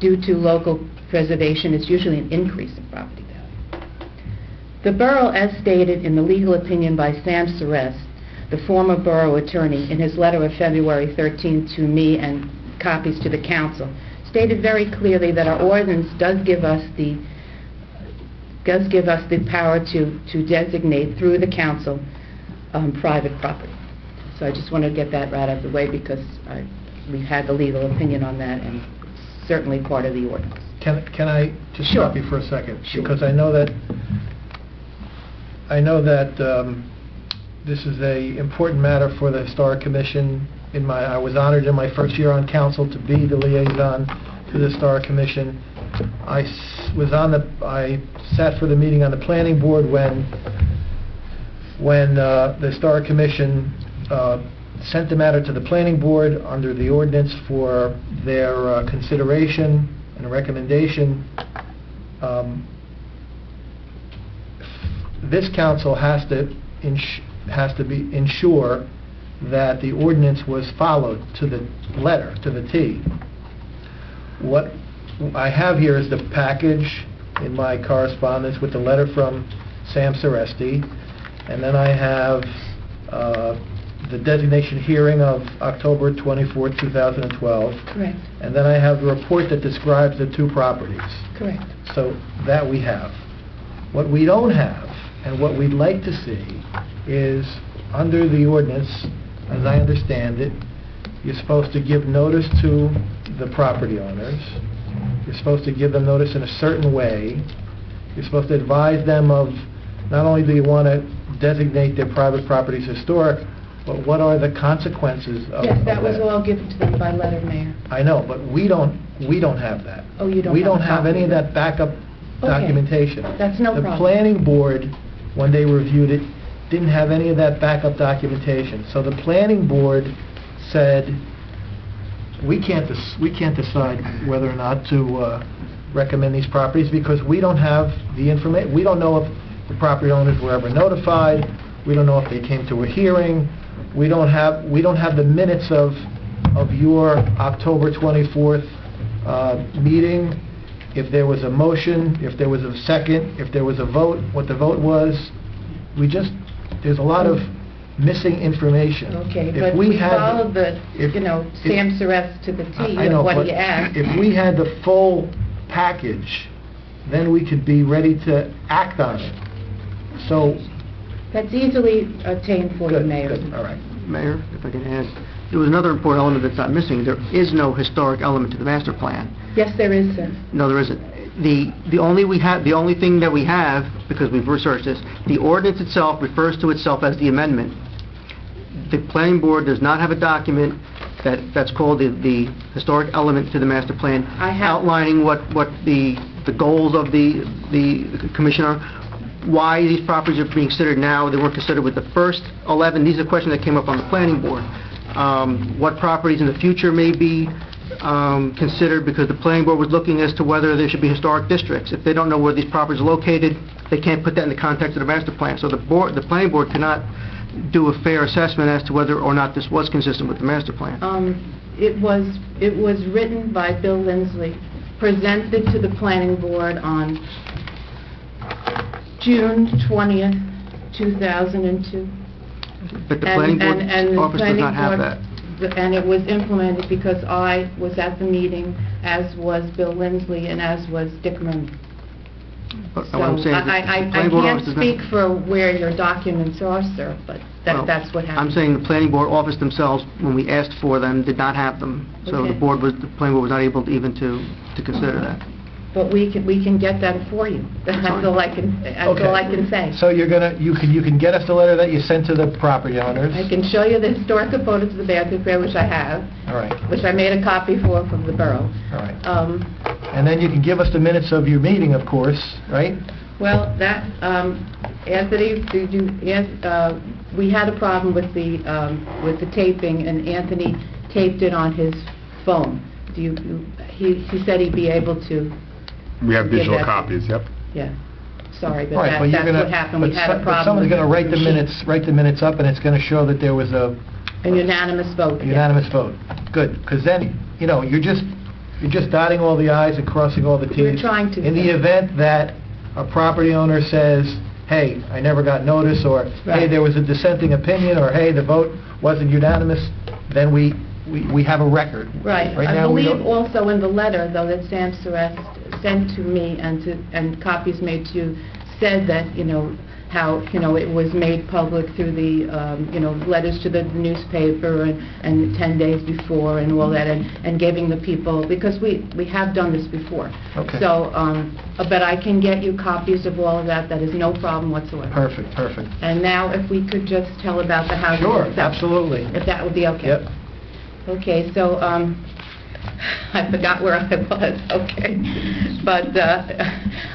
due to local preservation is usually an increase in property value. The borough, as stated in the legal opinion by Sam Serest, the former borough attorney, in his letter of February 13 to me and copies to the council, stated very clearly that our ordinance does give us the power to designate through the council private property. So I just want to get that right out of the way because we've had the legal opinion on that and it's certainly part of the ordinance. Can I just Sure. stop you for a second? Sure. Because I know that this is a important matter for the Historic Commission. I was honored in my first year on council to be the liaison to the Historic Commission. I sat for the meeting on the planning board when the Historic Commission sent the matter to the planning board under the ordinance for their consideration and a recommendation. This council has to ensure that the ordinance was followed to the letter, to the T. What I have here is the package in my correspondence with the letter from Sam Seresti, and then I have the designation hearing of October 24, 2012. Correct. And then I have the report that describes the 2 properties. Correct. So that we have. What we don't have, And what we'd like to see is, under the ordinance, as I understand it, you're supposed to give notice to the property owners. You're supposed to give them notice in a certain way. You're supposed to advise them of, not only do you want to designate their private properties historic, but what are the consequences of that? Yes, that was all given to them by letter, Mayor. I know, but we don't have that. Oh, you don't We have don't a have copy any of of it? that backup Okay. documentation. That's no The problem. planning board, when they reviewed it, didn't have any of that backup documentation. So the planning board said, we can't decide whether or not to recommend these properties because we don't have the information. We don't know if the property owners were ever notified. We don't know if they came to a hearing. We don't have the minutes of your October 24th meeting. If there was a motion, if there was a second, if there was a vote, what the vote was. There's a lot of missing information. Okay, If but we had followed the, if- Sam Surratt to the T I know, of what but he asked. if we had the full package, then we could be ready to act on it. So, That's easily obtained for you, good, Mayor. good, all right. Mayor, if I can add, there was another important element that's not missing. There is no historic element to the master plan. Yes, there is, sir. No, there isn't. The only thing that we have, because we've researched this, the ordinance itself refers to itself as the amendment. The planning board does not have a document that's called the historic element to the master plan, I have- outlining what the goals of the commission are, why these properties are being considered now. They weren't considered with the first 11. These are questions that came up on the planning board. What properties in the future may be considered, because the planning board was looking as to whether there should be historic districts. If they don't know where these properties are located, they can't put that in the context of the master plan. So the planning board cannot do a fair assessment as to whether or not this was consistent with the master plan. It was written by Bill Lindsley, presented to the planning board on June 20th, 2002. But the planning board And the office does not planning have board- that. And it was implemented because I was at the meeting, as was Bill Lindsley, and as was Dick Murray. But So what I'm saying is that I the planning board can't office does not... speak for where your documents are, sir, but Well, that's what happened. I'm saying the planning board office themselves, when we asked for them, did not have them. So the Okay. planning board was not able to even to consider that. But we can get that for you. That's all I can say. So you can get us the letter that you sent to the property owners? I can show you the historic photos of the Bathurst Fair, which I have, All right, which I made a copy for from the borough. all right. And then you can give us the minutes of your meeting, of course, right? Well, that, Anthony, we had a problem with the taping, and Anthony taped it on his phone. He said he'd be able to... We have give digital that to- copies, yep. Yeah, sorry, but All right, but you're that's gonna- what happened. We but had a but problem someone's with going to write the machine. minutes up, and it's going to show that there was a A unanimous vote. yeah. unanimous vote. Good, because then, you're just dotting all the i's and crossing all the t's. We're trying to- In the event that a property owner says, hey, I never got notice, or, hey, Right. there was a dissenting opinion, or, hey, the vote wasn't unanimous, then we have a record. Right. I now, we believe don't- also in the letter, though, that Sam Surratt sent to me and copies made to you, said that, how, it was made public through the, letters to the newspaper and 10 days before and all that, and giving the people, because we have done this before. Okay. So, but I can get you copies of all of that. That is no problem whatsoever. Perfect. And now, if we could just tell about the housing. Sure, itself, absolutely. If that would be okay. Yep. Okay, so, I forgot where I was, okay. But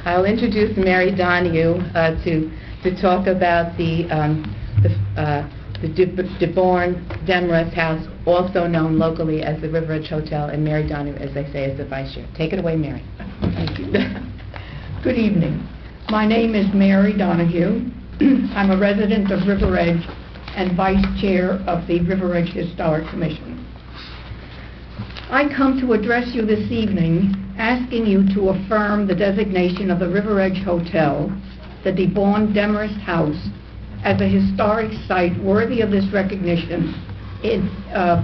I'll introduce Mary Donahue to talk about the DeBorn Demarest House, also known locally as the River Edge Hotel, and Mary Donahue, as they say, is the vice chair. Take it away, Mary. Thank you. Good evening. My name is Mary Donahue. I'm a resident of River Edge and vice chair of the River Edge Historic Commission. I come to address you this evening asking you to affirm the designation of the River Edge Hotel, the DeBorn Demarest House, as a historic site worthy of this recognition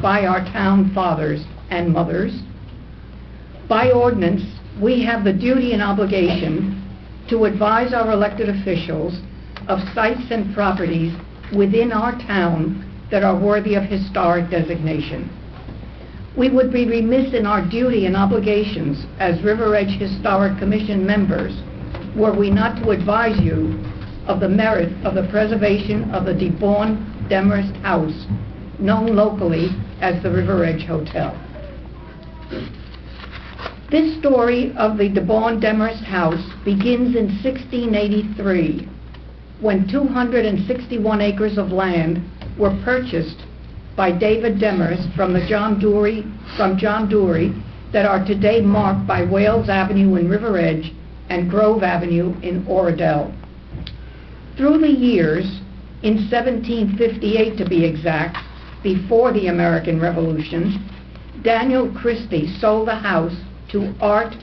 by our town fathers and mothers. By ordinance, we have the duty and obligation to advise our elected officials of sites and properties within our town that are worthy of historic designation. We would be remiss in our duty and obligations as River Edge Historic Commission members were we not to advise you of the merit of the preservation of the DeBaun Demarest House, known locally as the River Edge Hotel. This story of the DeBaun Demarest House begins in 1683, when 261 acres of land were purchased by David Demarest from John Dury that are today marked by Wales Avenue in River Edge and Grove Avenue in Oradell. Through the years, in 1758 to be exact, before the American Revolution, Daniel Christie sold the house to Art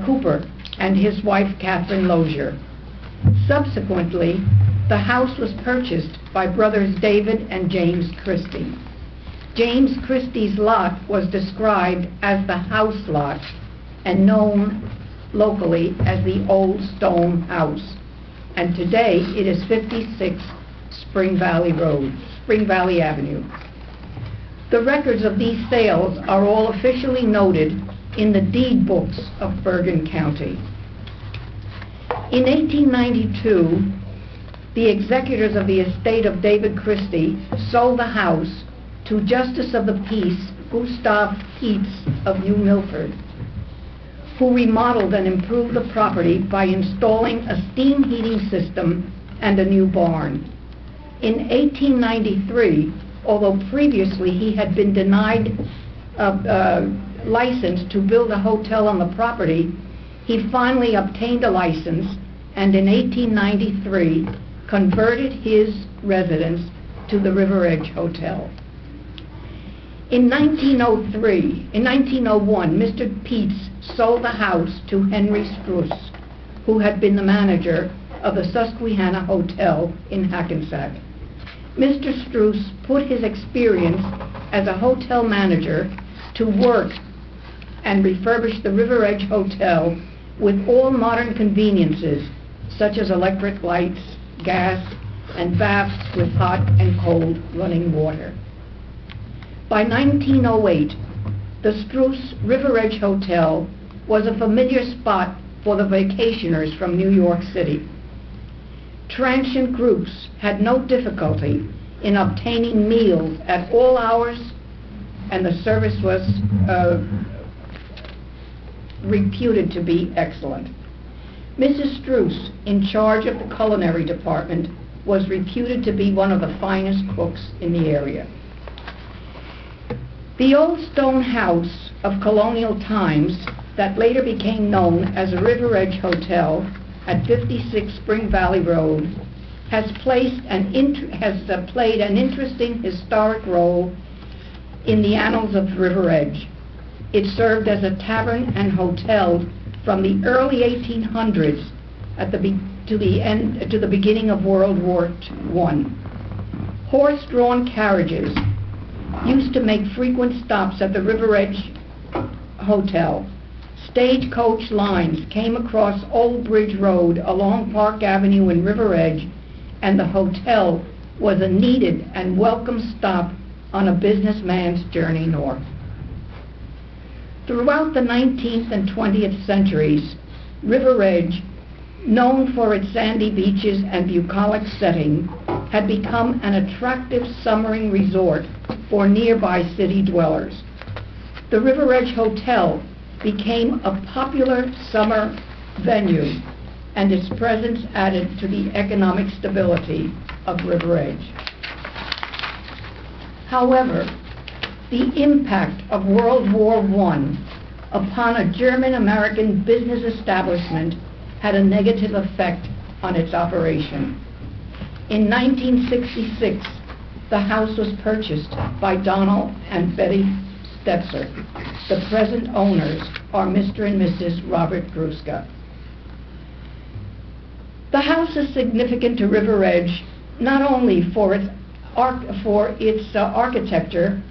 Cooper and his wife Catherine Lozier. Subsequently, the house was purchased by brothers David and James Christie. James Christie's lot was described as the house lot and known locally as the Old Stone House. And today it is 56 Spring Valley Avenue. The records of these sales are all officially noted in the deed books of Bergen County. In 1892, the executors of the estate of David Christie sold the house to Justice of the Peace Gustav Keats of New Milford, who remodeled and improved the property by installing a steam heating system and a new barn. In 1893, although previously he had been denied a license to build a hotel on the property, he finally obtained a license and in 1893 converted his residence to the River Edge Hotel. In 1901, Mr. Peets sold the house to Henry Struss, who had been the manager of the Susquehanna Hotel in Hackensack. Mr. Struss put his experience as a hotel manager to work and refurbished the River Edge Hotel with all modern conveniences such as electric lights, gas, and baths with hot and cold running water. By 1908, the Struss River Edge Hotel was a familiar spot for the vacationers from New York City. Transient groups had no difficulty in obtaining meals at all hours, and the service was reputed to be excellent. Mrs. Struss, in charge of the culinary department, was reputed to be one of the finest cooks in the area. The old stone house of colonial times that later became known as the River Edge Hotel at 56 Spring Valley Road has played an interesting historic role in the annals of River Edge. It served as a tavern and hotel from the early 1800s to the beginning of World War I. Horse-drawn carriages used to make frequent stops at the River Edge Hotel. Stagecoach lines came across Old Bridge Road along Park Avenue in River Edge, and the hotel was a needed and welcome stop on a businessman's journey north. Throughout the 19th and 20th centuries, River Edge, known for its sandy beaches and bucolic setting, had become an attractive summering resort for nearby city dwellers. The River Edge Hotel became a popular summer venue, and its presence added to the economic stability of River Edge. However, the impact of World War I upon a German-American business establishment had a negative effect on its operation. In 1966, the house was purchased by Donald and Betty Stetzer. The present owners are Mr. and Mrs. Robert Gruska. The house is significant to River Edge not only for its architecture,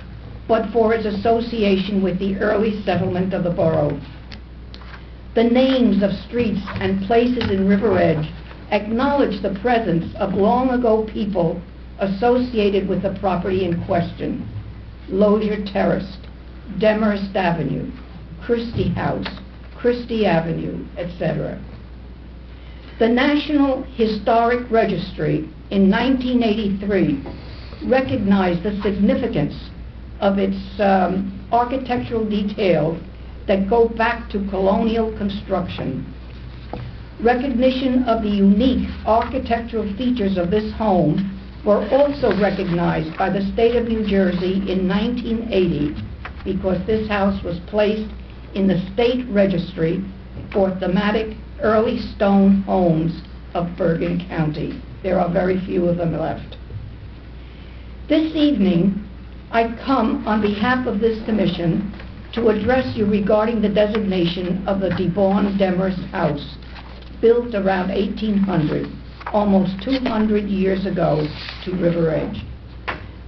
but for its association with the early settlement of the borough. The names of streets and places in River Edge acknowledge the presence of long-ago people associated with the property in question: Lozier Terrace, Demorest Avenue, Christie House, Christie Avenue, etc. The National Historic Registry in 1983 recognized the significance of its architectural details that go back to colonial construction. Recognition of the unique architectural features of this home were also recognized by the state of New Jersey in 1980 because this house was placed in the state registry for thematic early stone homes of Bergen County. There are very few of them left. This evening, I come on behalf of this commission to address you regarding the designation of the DeBaun Demorest House, built around 1800, almost 200 years ago, to River Edge.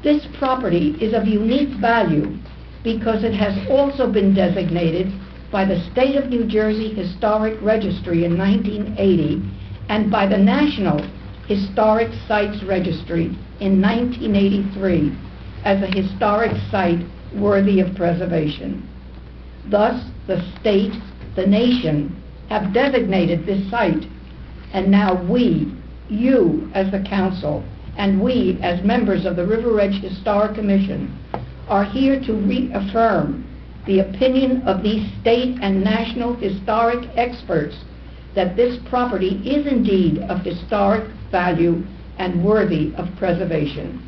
This property is of unique value because it has also been designated by the State of New Jersey Historic Registry in 1980 and by the National Historic Sites Registry in 1983 as a historic site worthy of preservation. Thus, the state, the nation, have designated this site, and now we, you as the council, and we as members of the River Edge Historic Commission are here to reaffirm the opinion of these state and national historic experts that this property is indeed of historic value and worthy of preservation.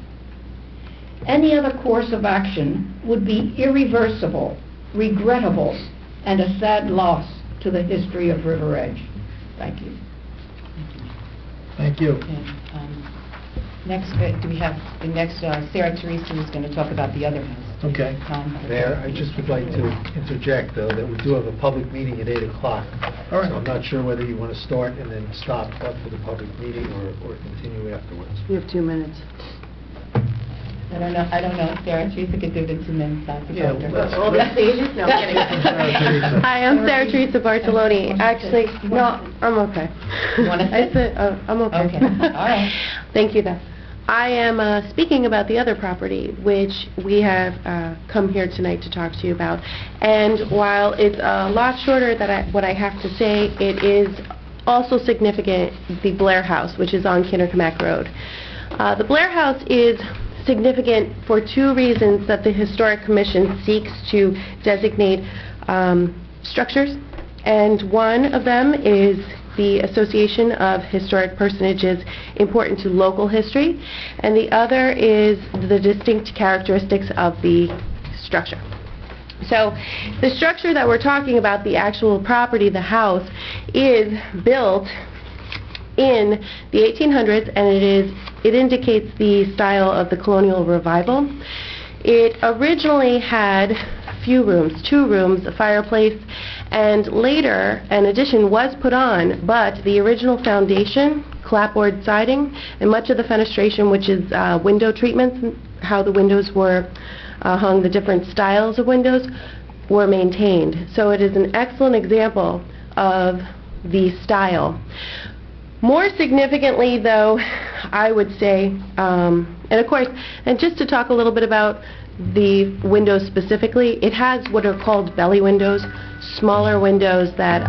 Any other course of action would be irreversible, regrettable, and a sad loss to the history of River Edge. Thank you. Thank you. Next, do we have, the next, Sarah Teresa is going to talk about the other house. Okay. Mayor, I just would like to interject, though, that we do have a public meeting at 8 o'clock. All right. So I'm not sure whether you want to start and then stop after the public meeting or continue afterwards. You have 2 minutes. I don't know, Sarah Teresa could do it in 2 minutes after. Yeah, All the stages? No, I'm kidding. Hi, I'm Sarah Teresa Bartoloni. Actually, no, I'm okay. You want to I said, I'm okay. Okay, all right. Thank you, though. I am speaking about the other property, which we have come here tonight to talk to you about. And while it's a lot shorter than what I have to say, it is also significant, the Blair House, which is on Kindercamack Road. The Blair House is significant for 2 reasons that the Historic Commission seeks to designate structures. And one of them is the association of historic personages important to local history, and the other is the distinct characteristics of the structure. So the structure that we're talking about, the actual property, the house, is built in the 1800s, and it indicates the style of the colonial revival. It originally had few rooms, 2 rooms, a fireplace, and later an addition was put on, but the original foundation, clapboard siding, and much of the fenestration, which is window treatments, how the windows were hung, the different styles of windows, were maintained. So it is an excellent example of the style. More significantly, though, I would say, and of course, and just to talk a little bit about the windows specifically, it has what are called belly windows, smaller windows that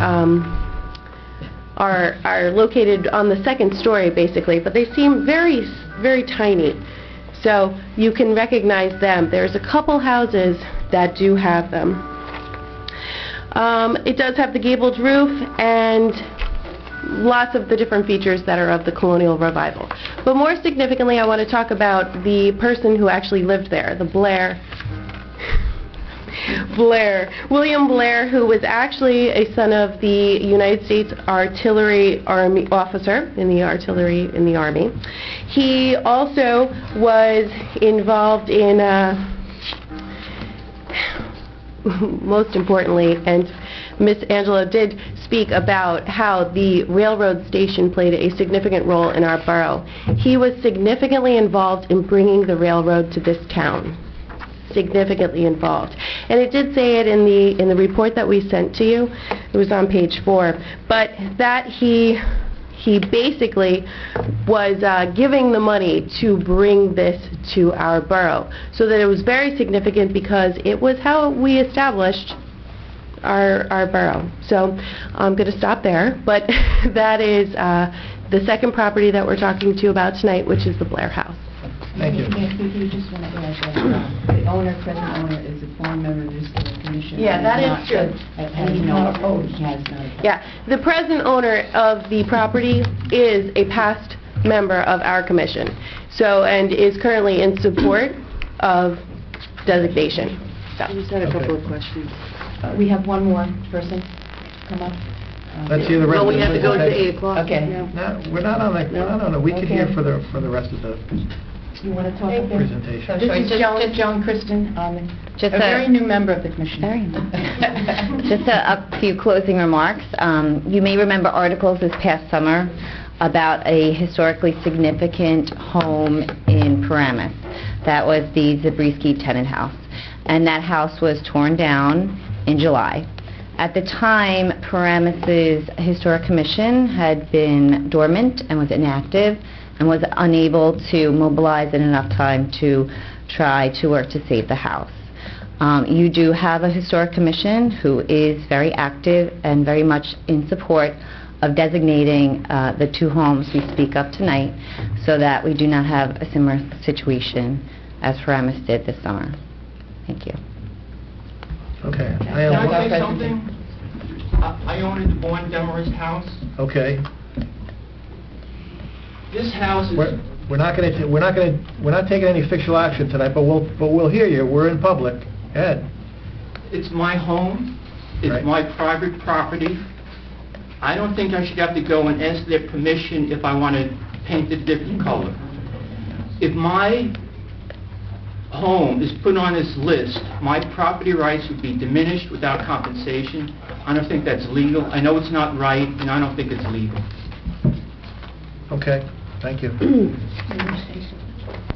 are located on the 2nd story, basically, but they seem very, very tiny. So you can recognize them. There's a couple houses that do have them. It does have the gabled roof and lots of the different features that are of the colonial revival. But more significantly, I want to talk about the person who actually lived there, the William Blair, who was actually a son of the United States Artillery Army officer in the artillery in the Army. He also was involved in, most importantly, and Miss Angela did speak about how the railroad station played a significant role in our borough. He was significantly involved in bringing the railroad to this town. Significantly involved. And it did say it in the report that we sent to you. It was on page 4. But that he he basically was giving the money to bring this to our borough. So that it was very significant because it was how we established our borough. So I'm going to stop there, but that is the second property that we're talking to you about tonight, which is the Blair House. Thank you. Yes, we do just want to add that the owner, present owner, is a former member of this commission. Yeah, that is true. And he's not opposed. He has not opposed. Yeah, the present owner of the property is a past member of our commission, so, and is currently in support of designation. So. I just had a couple of questions. We have one more person come up. Let's hear the rest Well, of the we have to go to presentation. 8 o'clock. Okay. No, we're not on that, we can Okay. hear for the rest of the You want to talk a bit? presentation. This is Joan Kristen, Just a a- very new member of the commission. Just a few closing remarks. You may remember articles this past summer about a historically significant home in Paramus. That was the Zabriskie tenant house. And that house was torn down in July. At the time, Paramus's Historic Commission had been dormant and was inactive and was unable to mobilize in enough time to try to work to save the house. You do have a Historic Commission who is very active and very much in support of designating the two homes we speak of tonight so that we do not have a similar situation as Paramus did this summer. Thank you. Okay. Can I say something? I own the Vaughn Demarest house. Okay. This house is... We're not taking any official action tonight, but we'll hear you. We're in public. Ed. It's my home. It's Right. my private property. I don't think I should have to go and ask their permission if I want to paint it a different color. If my home is put on this list, my property rights would be diminished without compensation. I don't think that's legal. I know it's not right, and I don't think it's legal. Okay. Thank you.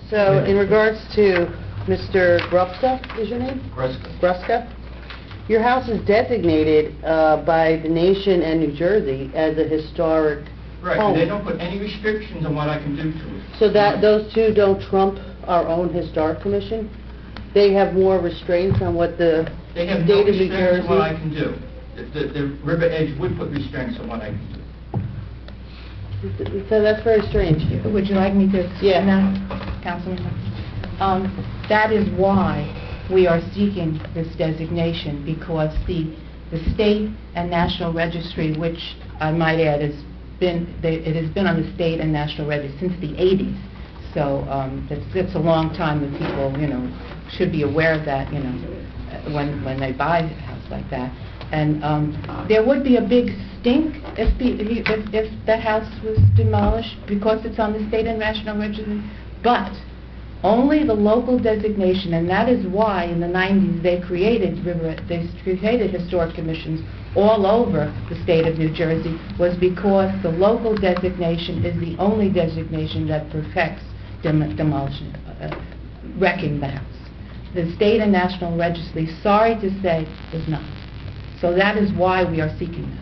So, in regards to Mr. Gruska, is your name? Gruska? Your house is designated by the nation and New Jersey as a historic Right, home. and they don't put any restrictions on what I can do to it. So that, those two don't trump our own historic commission? They have more restraints on what the They have no state of New restraints on what I Jersey? can do. The River Edge would put restraints on what I can do. So that's very strange. Would you like me to Yeah. explain that, Councilman? That is why we are seeking this designation, because the state and national registry, which I might add it has been on the state and national registry since the 80s. So it's a long time that people, should be aware of that, when they buy a house like that. And there would be a big stink if that house was demolished because it's on the state and national registry. But only the local designation, and that is why in the 90s they created historic commissions all over the state of New Jersey, was because the local designation is the only designation that protects demolition, wrecking the house. The state and national registry, sorry to say, does not. So that is why we are seeking that.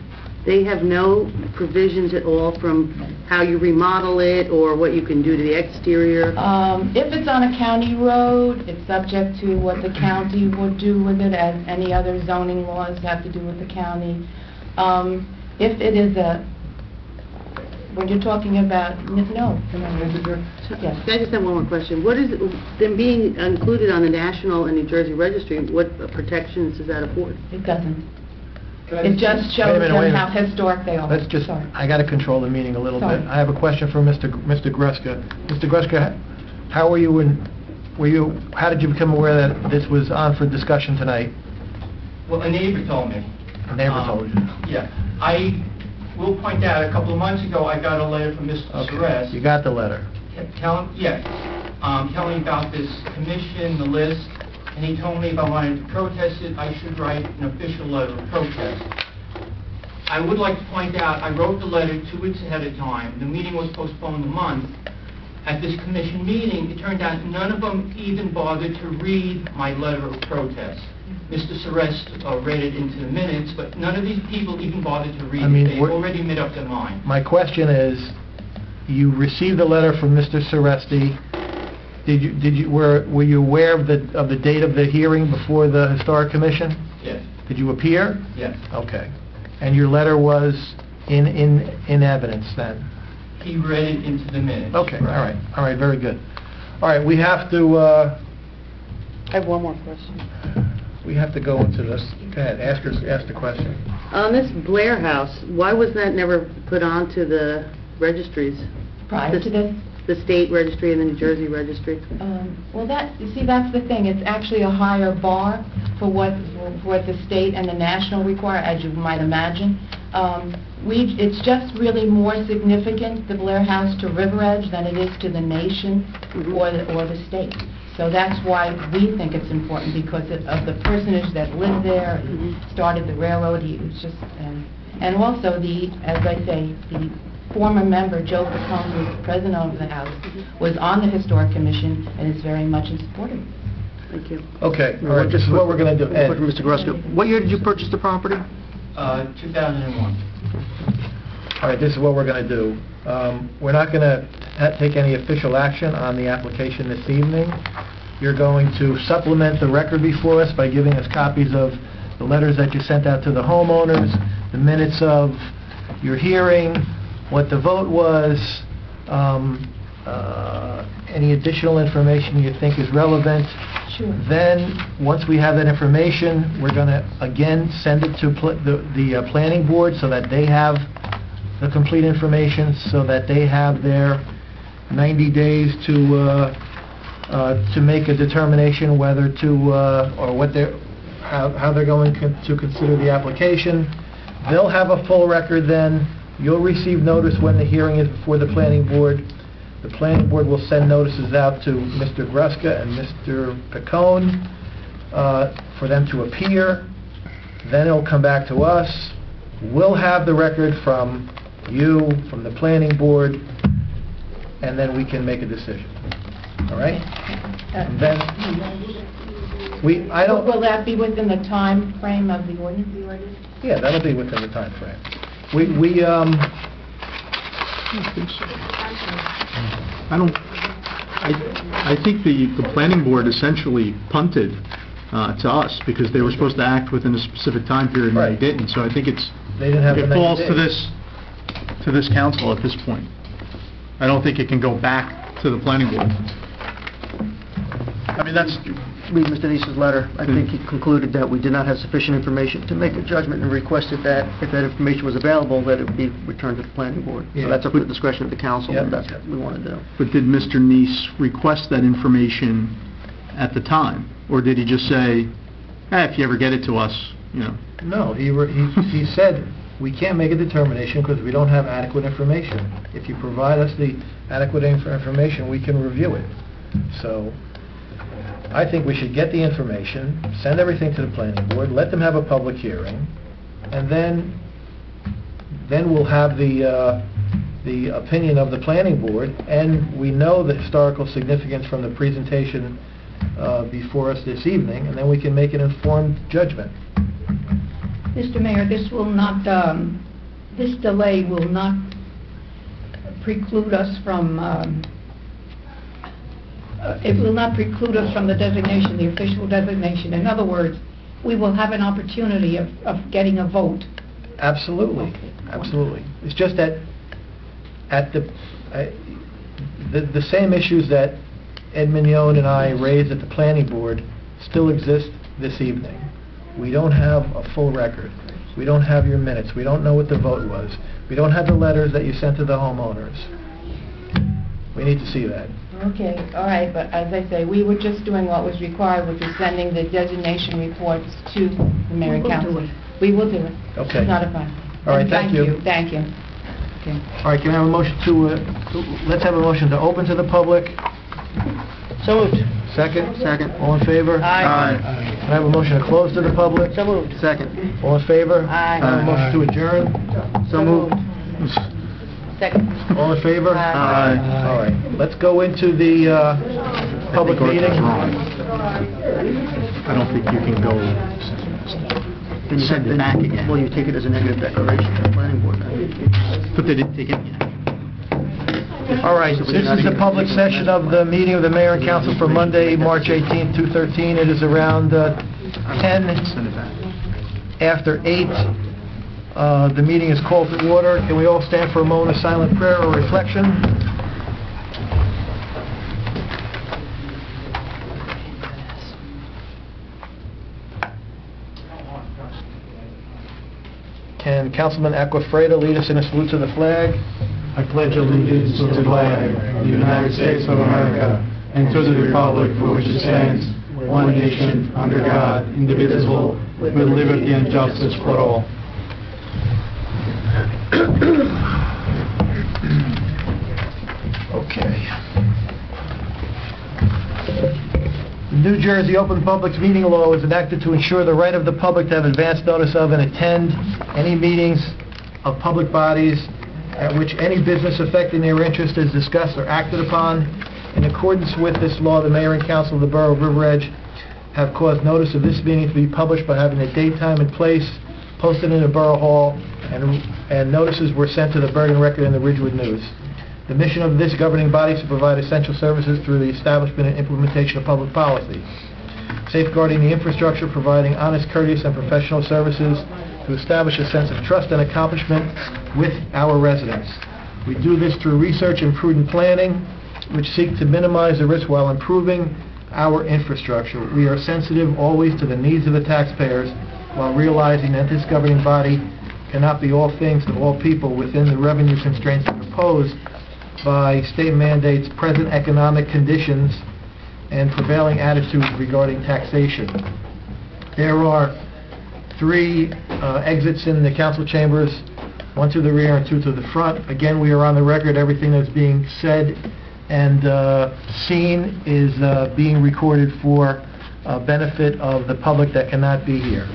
They have no provisions at all from how you remodel it or what you can do to the exterior? If it's on a county road, it's subject to what the county would do with it, as any other zoning laws have to do with the county. If it is when you're talking about, no. Yes. I just have one more question. What is, them being included on the national and New Jersey registry, what protections does that afford? It doesn't. Can I It just shows Wait a minute. them how historic they are. Let's just, Sorry. I got to control the meeting a little Sorry. bit. I have a question for Mr. Gruska. Mr. Gruska, how were you how did you become aware that this was on for discussion tonight? Well, a neighbor told me. A neighbor told you? Yeah. I will point out, a couple of months ago, I got a letter from Mr. Suarez. You got the letter. Telling me about this commission, the list, and he told me if I wanted to protest it, I should write an official letter of protest. I would like to point out, I wrote the letter 2 weeks ahead of time. The meeting was postponed a month. At this commission meeting, it turned out none of them even bothered to read my letter of protest. Mr. Surest read it into the minutes, but none of these people even bothered to read I mean, it. They've we're- already made up their mind. My question is, you received a letter from Mr. Suresti. Were you aware of the date of the hearing before the Historic Commission? Yes, Did you appear? yes. Okay. And your letter was in evidence then? He read it into the minutes. Okay, all right, very good. All right, we have to, I have one more question. we have to go into this. Go ahead, ask the question. On this Blair House, why was that never put onto the registries? Prior to this? The state registry and the New Jersey registry? Well, you see, that's the thing. It's actually a higher bar for what the state and the national require, as you might imagine. It's just really more significant, the Blair House, to River Edge than it is to the nation or the state. So that's why we think it's important, because of the personage that lived there, and started the railroad. He was just, and also as I say, the former member, Joe Picone, who was the president of the house, was on the Historic Commission and is very much in support of it. Thank you. Okay, all right, this is what we're going to do. Ed. Mr. Gruska, what year did you purchase the property? 2001. All right, this is what we're going to do. We're not going to take any official action on the application this evening. You're going to supplement the record before us by giving us copies of the letters that you sent out to the homeowners, the minutes of your hearing, what the vote was, any additional information you think is relevant. Sure. Then, once we have that information, we're going to, again, send it to the planning board so that they have the complete information, so that they have their 90 days to make a determination whether to, or what how they're going to consider the application. They'll have a full record then. You'll receive notice when the hearing is before the planning board. The planning board will send notices out to Mr. Gruska and Mr. Picone for them to appear. Then it'll come back to us. We'll have the record from you, from the planning board, and then we can make a decision. All right? And then, Will that be within the time frame of the ordinance? Yeah, that'll be within the time frame. I think the planning board essentially punted to us because they were supposed to act within a specific time period and Right. they didn't. So I think They didn't have the it 90 falls days. to this council at this point. I don't think it can go back to the planning board. I mean, that's... Read Mr. Neese's letter. I think he concluded that we did not have sufficient information to make a judgment and requested that if that information was available, that it be returned to the planning board. Yeah. So that's up to the discretion of the council, Yep. and that's what we want to do. But did Mr. Neese request that information at the time? Or did he just say, if you ever get it to us, you know? No, he said, we can't make a determination because we don't have adequate information. If you provide us the adequate information, we can review it. So, I think we should get the information, send everything to the planning board, let them have a public hearing, and then we'll have the opinion of the planning board, and we know the historical significance from the presentation before us this evening, and then we can make an informed judgment. Mr. Mayor, this will not, this delay will not preclude us from, it will not preclude us from the designation, the official designation. In other words, we will have an opportunity of getting a vote. Absolutely, absolutely. It's just that at the same issues that Ed Mignone and I raised at the planning board still exist this evening. We don't have a full record. We don't have your minutes. We don't know what the vote was. We don't have the letters that you sent to the homeowners. We need to see that. Okay, all right, but as I say, we were just doing what was required, which was sending the designation reports to the mayor and council. We will do it. Okay. It's not a problem. All right, And thank you. Thank you. Okay. All right, can I have a motion let's have a motion to open to the public? So moved. Second? Second. All in favor? Aye. Can I have a motion to close to the public? So moved. Second. All in favor? Aye. Can I have a motion to adjourn? So moved. Second. All in favor? Aye. All right, let's go into the public I think meeting. Arthur's wrong. I don't think you can go Then you send it back again. Well, you take it as a negative declaration to the planning board. But they didn't take it. All right, this is the public session of the meeting of the mayor and council for Monday, March 18th, 2013. It is around 10 after 8. The meeting is called to order. Can we all stand for a moment of silent prayer or reflection? Can Councilman Acquafredo lead us in a salute to the flag? I pledge allegiance to the flag of the United States of America and to the republic for which it stands, one nation, under God, indivisible, with liberty and justice for all. Okay. The New Jersey Open Public Meeting Law is enacted to ensure the right of the public to have advance notice of and attend any meetings of public bodies at which any business affecting their interest is discussed or acted upon. In accordance with this law, the mayor and council of the borough of River Edge have caused notice of this meeting to be published by having a date, time, and place posted in the borough hall, and notices were sent to the Bergen Record and the Ridgewood News. The mission of this governing body is to provide essential services through the establishment and implementation of public policy, safeguarding the infrastructure, providing honest, courteous, and professional services to establish a sense of trust and accomplishment with our residents. We do this through research and prudent planning, which seek to minimize the risk while improving our infrastructure. We are sensitive always to the needs of the taxpayers while realizing that this governing body cannot be all things to all people within the revenue constraints imposed by state mandates, present economic conditions, and prevailing attitudes regarding taxation. There are 3 exits in the council chambers, 1 to the rear and 2 to the front. Again, we are on the record. Everything that's being said and seen is being recorded for benefit of the public that cannot be here.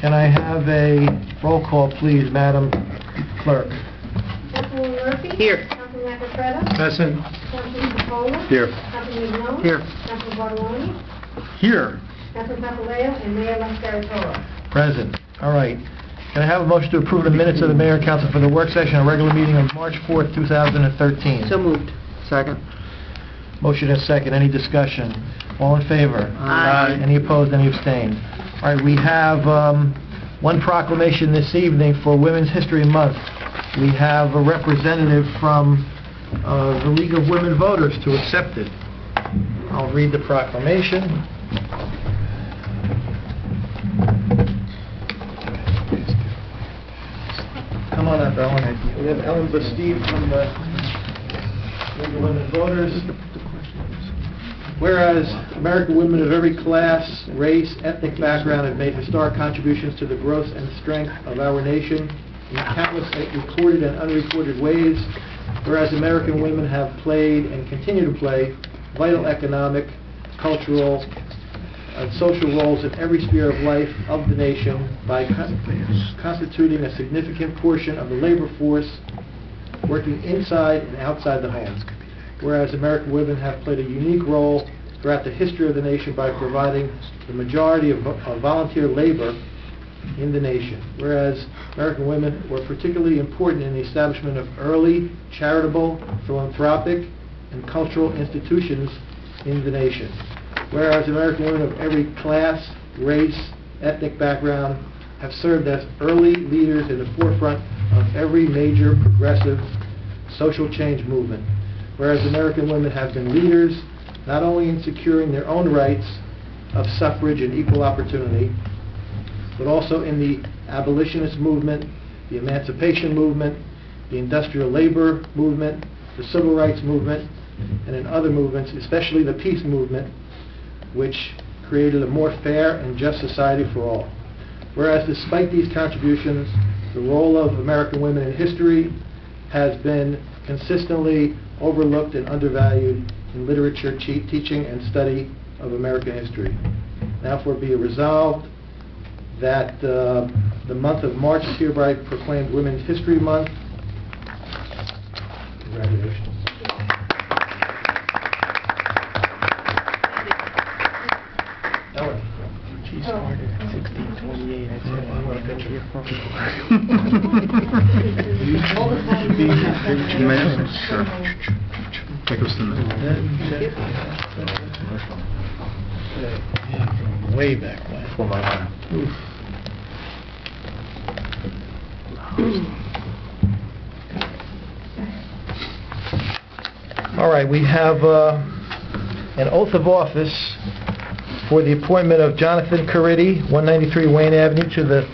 Can I have a roll call, please, Madam Clerk? Councilman Murphy? Here. Councilman Acquafredo? Present. Councilman Papola? Here. Councilman Jones? Here. Councilman Bartoloni? Here. Councilman Papaleo? And Mayor Mascaratola? Present. All right. Can I have a motion to approve the minutes of the mayor and council for the work session and regular meeting of March 4th, 2013? So moved. Second. Motion is second. Any discussion? All in favor? Aye. Any opposed? Any abstained? All right, we have one proclamation this evening for Women's History Month. We have a representative from the League of Women Voters to accept it. I'll read the proclamation. Come on up, Ellen. We have Ellen Bastide from the League of Women Voters. Whereas American women of every class, race, ethnic background have made historic contributions to the growth and strength of our nation in countless recorded and unrecorded ways, whereas American women have played and continue to play vital economic, cultural, and social roles in every sphere of life of the nation by constituting a significant portion of the labor force working inside and outside the home. Whereas American women have played a unique role throughout the history of the nation by providing the majority of volunteer labor in the nation. Whereas American women were particularly important in the establishment of early, charitable, philanthropic, and cultural institutions in the nation. Whereas American women of every class, race, ethnic background have served as early leaders in the forefront of every major progressive social change movement. Whereas American women have been leaders not only in securing their own rights of suffrage and equal opportunity, but also in the abolitionist movement, the emancipation movement, the industrial labor movement, the civil rights movement, and in other movements, especially the peace movement, which created a more fair and just society for all. Whereas despite these contributions, the role of American women in history has been consistently overlooked and undervalued in literature, teaching, and study of American history. Now for be it resolved that the month of March is hereby proclaimed Women's History Month. Congratulations. Ellen. Sure. That goes to the... Way back when. For my life. All right, we have an oath of office for the appointment of Jonathan Caridi, 193 Wayne Avenue, to the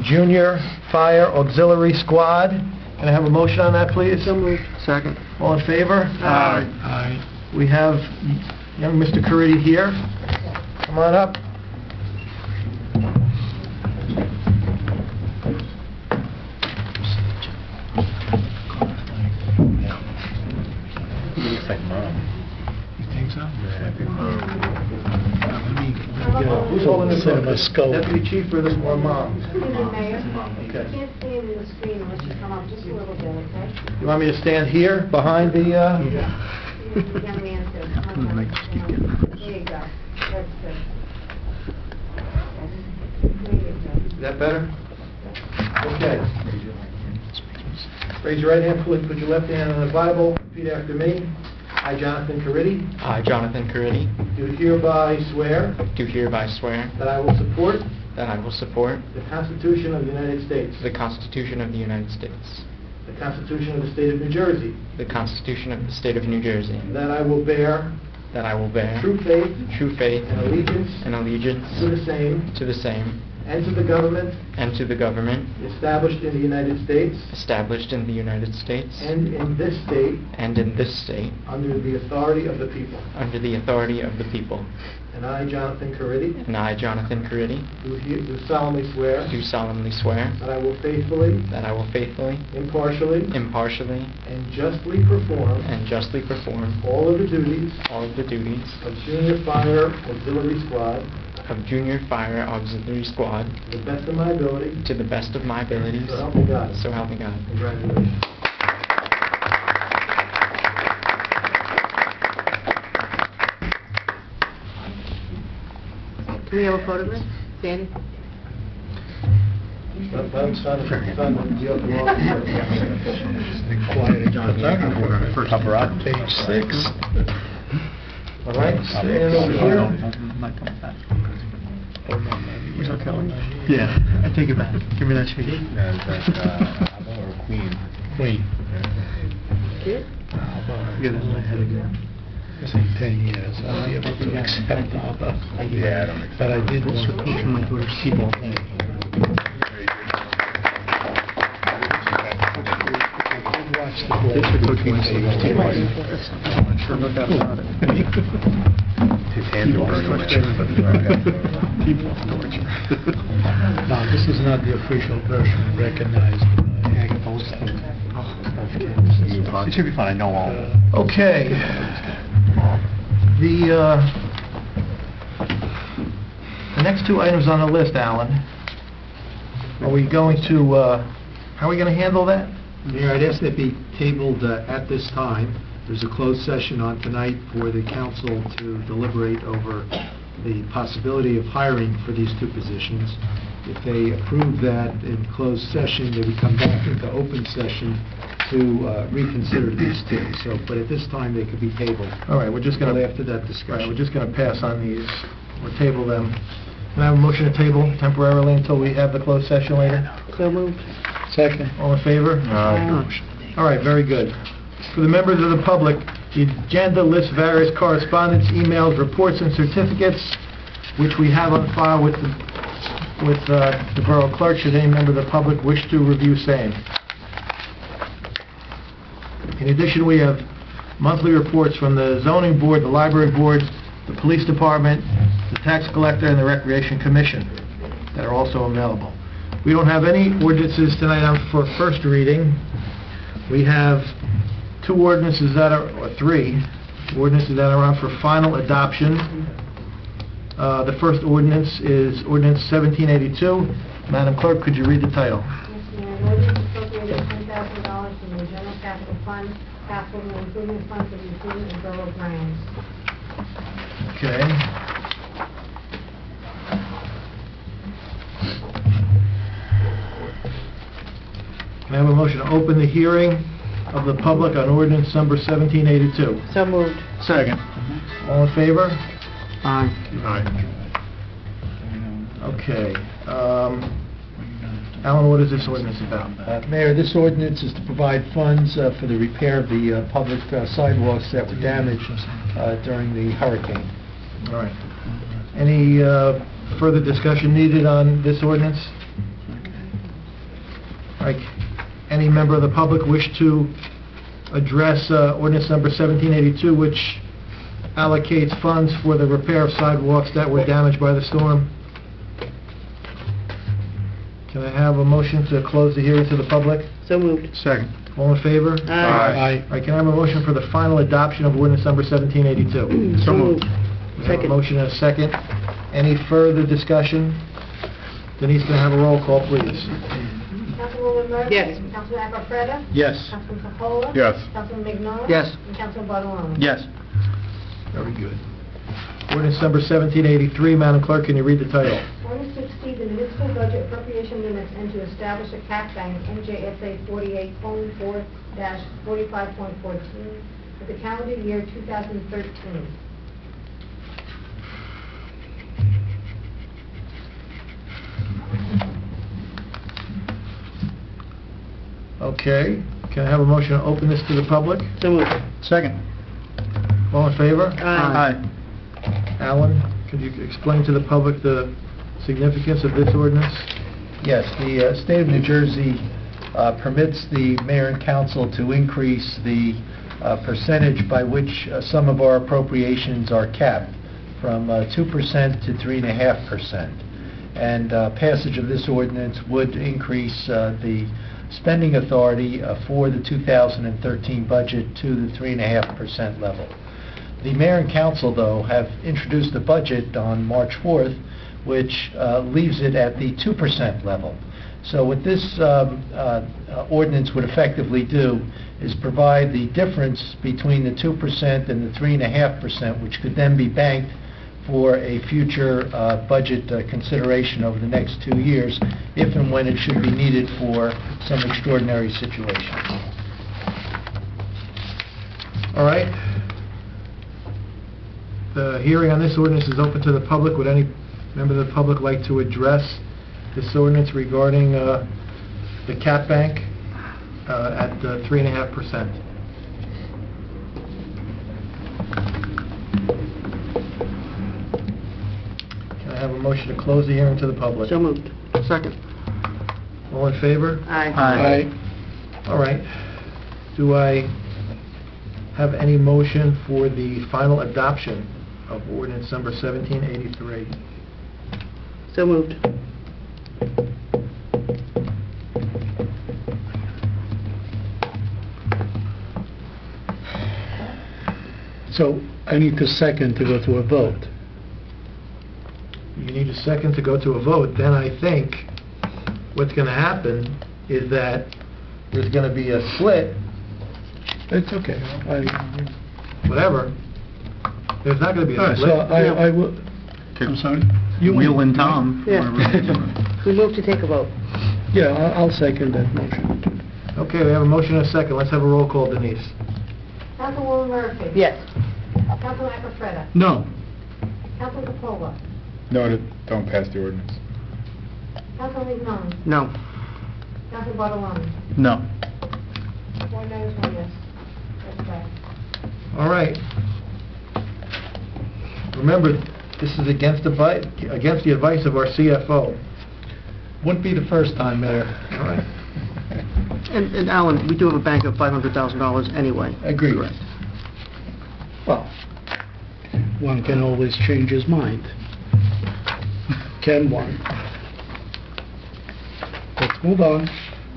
Junior Fire Auxiliary Squad. Can I have a motion on that, please? So moved. Second. All in favor? Aye. Aye. We have young Mr. Caridi here. Come on up. He looks like Mom. You think so? Yeah, I think Who's holding this Sort of a up? scope. Deputy Chief or Mom? Excuse me, Mayor. Okay. You can't stand in the screen unless you come up just a little bit, okay? You want me to stand here, behind the... The young man says, come on, there you go. That's good. There you go. Is that better? Okay. Raise your right hand, please. Put your left hand on the Bible. Repeat after me. I, Jonathan Caridi, I, Jonathan Caridi, do hereby swear do hereby swear that I will support that I will support the Constitution of the United States, the Constitution of the United States, the Constitution of the State of New Jersey, the Constitution of the State of New Jersey, that I will bear that I will bear true faith true faith and allegiance and allegiance to the same to the same and to the government and to the government established in the United States established in the United States and in this state and in this state under the authority of the people. under the authority of the people. And I, Jonathan Caridi, And I, Jonathan Caridi, do solemnly swear do solemnly swear that I will faithfully, that I will faithfully, impartially, impartially, and justly perform and justly perform all of the duties all of the duties of Junior Fire Auxiliary Squad of Junior Fire Auxiliary Squad to the best of my ability. to the best of my abilities. So help me God. So help me God. Congratulations. Can we have a photograph? Sandy? Cover up page 6. All right, stand over here. Where's our Kelly? Yeah, I take it back. Give me that sheet. Queen. Good. Get it in my head again. This ain't 10 years. I'll be able to accept Abba. But I did want to Coach my daughter's t-ball. watch the ball. This is Coach my daughter's t-ball. I'm not sure about that. His hands are No, this is not the official version recognized by It should be fun, I know all. Okay. The next two items on the list, Alan, are we going to, how are we going to handle that? Mayor, I'd ask that be tabled at this time. There's a closed session on tonight for the council to deliberate over the possibility of hiring for these two positions. If they approve that in closed session, they would come back into open session to reconsider these two. So, but at this time, they could be tabled. All right, we're just going to... After that All right, discussion. we're just going to pass on these. We'll table them. Can I have a motion to table temporarily until we have the closed session later? So moved. Second. All in favor? All right, very good. For the members of the public, the agenda lists various correspondence, emails, reports, and certificates, which we have on file with the Borough Clerk. Should any member of the public wish to review same? In addition, we have monthly reports from the Zoning Board, the Library Board, the Police Department, the Tax Collector, and the Recreation Commission that are also available. We don't have any ordinances tonight on for first reading. We have two ordinances that are, or three ordinances that are on for final adoption. The first ordinance is Ordinance 1782. Madam Clerk, could you read the title? Yes, Mayor, an ordinance appropriating $10,000 from the general capital fund, capital improvement fund for the improvement of borough grounds. Okay. May I have a motion to open the hearing of the public on ordinance number 1782? So moved. Second. All in favor? Aye. Okay. Alan, what is this ordinance about? Mayor, this ordinance is to provide funds for the repair of the public sidewalks that were damaged during the hurricane. All right. Any further discussion needed on this ordinance? All right. Any member of the public wish to address ordinance number 1782, which allocates funds for the repair of sidewalks that were damaged by the storm? Can I have a motion to close the hearing to the public? So moved. Second. All in favor? Aye. All right, can I have a motion for the final adoption of ordinance number 1782? So moved. We have a motion and a second. Any further discussion? Denise, can I have a roll call, please? Councilwoman Murphy? Yes. Councilman Acarfetta? Yes. Councilman Capola? Yes. Councilman Mignon? Yes. And Councilman Bartoloni? Yes. Very good. Ordinance number 1783, Madam Clerk, can you read the title? Ordinance to exceed the municipal budget appropriation limits and to establish a cap bank, NJSA 48:4-45.14, for the calendar year 2013. Okay, can I have a motion to open this to the public? So moved. Second. All in favor? Aye. Alan, could you explain to the public the significance of this ordinance? Yes, the state of New Jersey permits the mayor and council to increase the percentage by which some of our appropriations are capped from 2% to 3.5%. And passage of this ordinance would increase the spending authority for the 2013 budget to the 3.5% level. The mayor and council, though, have introduced a budget on March 4th, which leaves it at the 2% level. So what this ordinance would effectively do is provide the difference between the 2% and the 3.5%, which could then be banked for a future budget consideration over the next 2 years, if and when it should be needed for some extraordinary situation. All right. The hearing on this ordinance is open to the public. Would any member of the public like to address this ordinance regarding the cap bank at 3.5%? Can I have a motion to close the hearing to the public? So moved. Second. All in favor? Aye. All right. Do I have any motion for the final adoption of ordinance number 1783? So moved. So I need to second to go to a vote. You need a second to go to a vote. Then I think what's going to happen is that there's going to be a split, It's okay. whatever. There's not going to be a So split. I will, I'm sorry? You Wheel win. and Tom. Yeah. We move to take a vote. Yeah, I'll second that motion. Okay, we have a motion and a second. Let's have a roll call, Denise. Councilwoman Murphy? Yes. Councilman Acarfetta? No. Councilman Capola? No, don't pass the ordinance. Councilman Mignon? No. Councilman Bartoloni? No. 4 nays, 1 yes. That's passed. All right. Remember, this is against the advice of our CFO. Wouldn't be the first time, Mayor. All right. And Alan, we do have a bank of $500,000 anyway. Agreed. Well, one can always change his mind. Can one? Let's move on.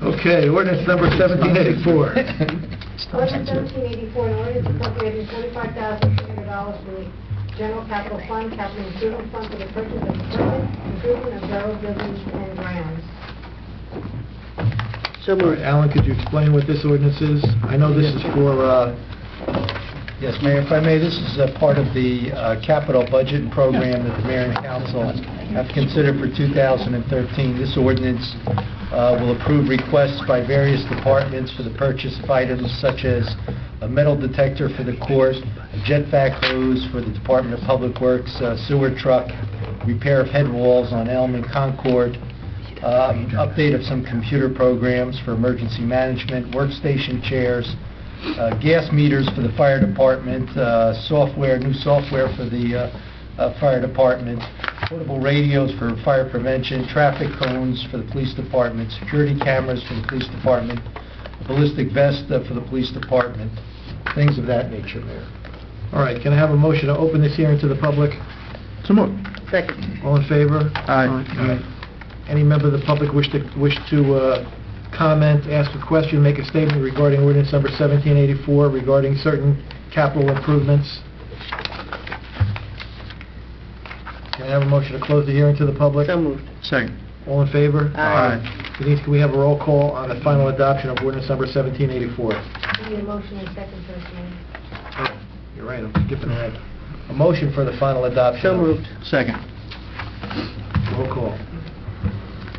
Okay, ordinance number 1784. Ordinance 1784, an ordinance appropriating $45,300 from the General Capital Fund, Capital Improvement Fund for the purchase of equipment, improvement of borough buildings and grounds. So All right, moved. Alan, could you explain what this ordinance is? I know this is for, Yes, Mayor, if I may, this is a part of the capital budget program that the mayor and council have considered for 2013. This ordinance will approve requests by various departments for the purchase of items such as a metal detector for the court, a jet vac hose for the Department of Public Works sewer truck, repair of head walls on Elm and Concord, update of some computer programs for emergency management, workstation chairs, gas meters for the fire department, new software for the fire department, portable radios for fire prevention, traffic cones for the police department, security cameras for the police department, a ballistic vest for the police department, things of that nature, Mayor. All right, can I have a motion to open this hearing to the public? So moved. Second. All in favor? Aye. Any member of the public wish to comment, ask a question, make a statement regarding ordinance number 1784 regarding certain capital improvements? Can I have a motion to close the hearing to the public? So moved. Second. All in favor? Aye. Denise, can we have a roll call on the final adoption of ordinance number 1784? We need a motion and second first, Mayor. Oh, you're right, I'm skipping ahead. A motion for the final adoption. So moved. Second. Roll call.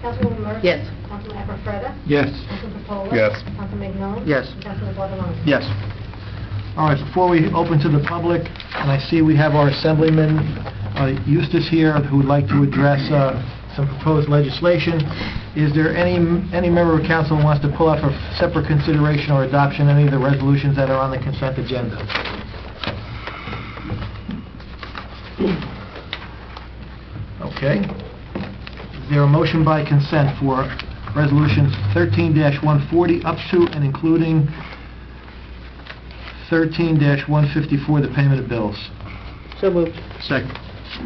Councilwoman Murphy? Yes. Councilman Abrafreda? Yes. Councilman Papola? Yes. Councilman McMillan? Yes. And Councilman Bottomoli? Yes. All right, before we open to the public, and I see we have our Assemblyman Eustace here who would like to address some proposed legislation. Is there any member of council who wants to pull up for separate consideration or adoption any of the resolutions that are on the consent agenda? Okay. Is there a motion by consent for resolutions 13-140 up to and including 13-154, the payment of bills? So moved. Second.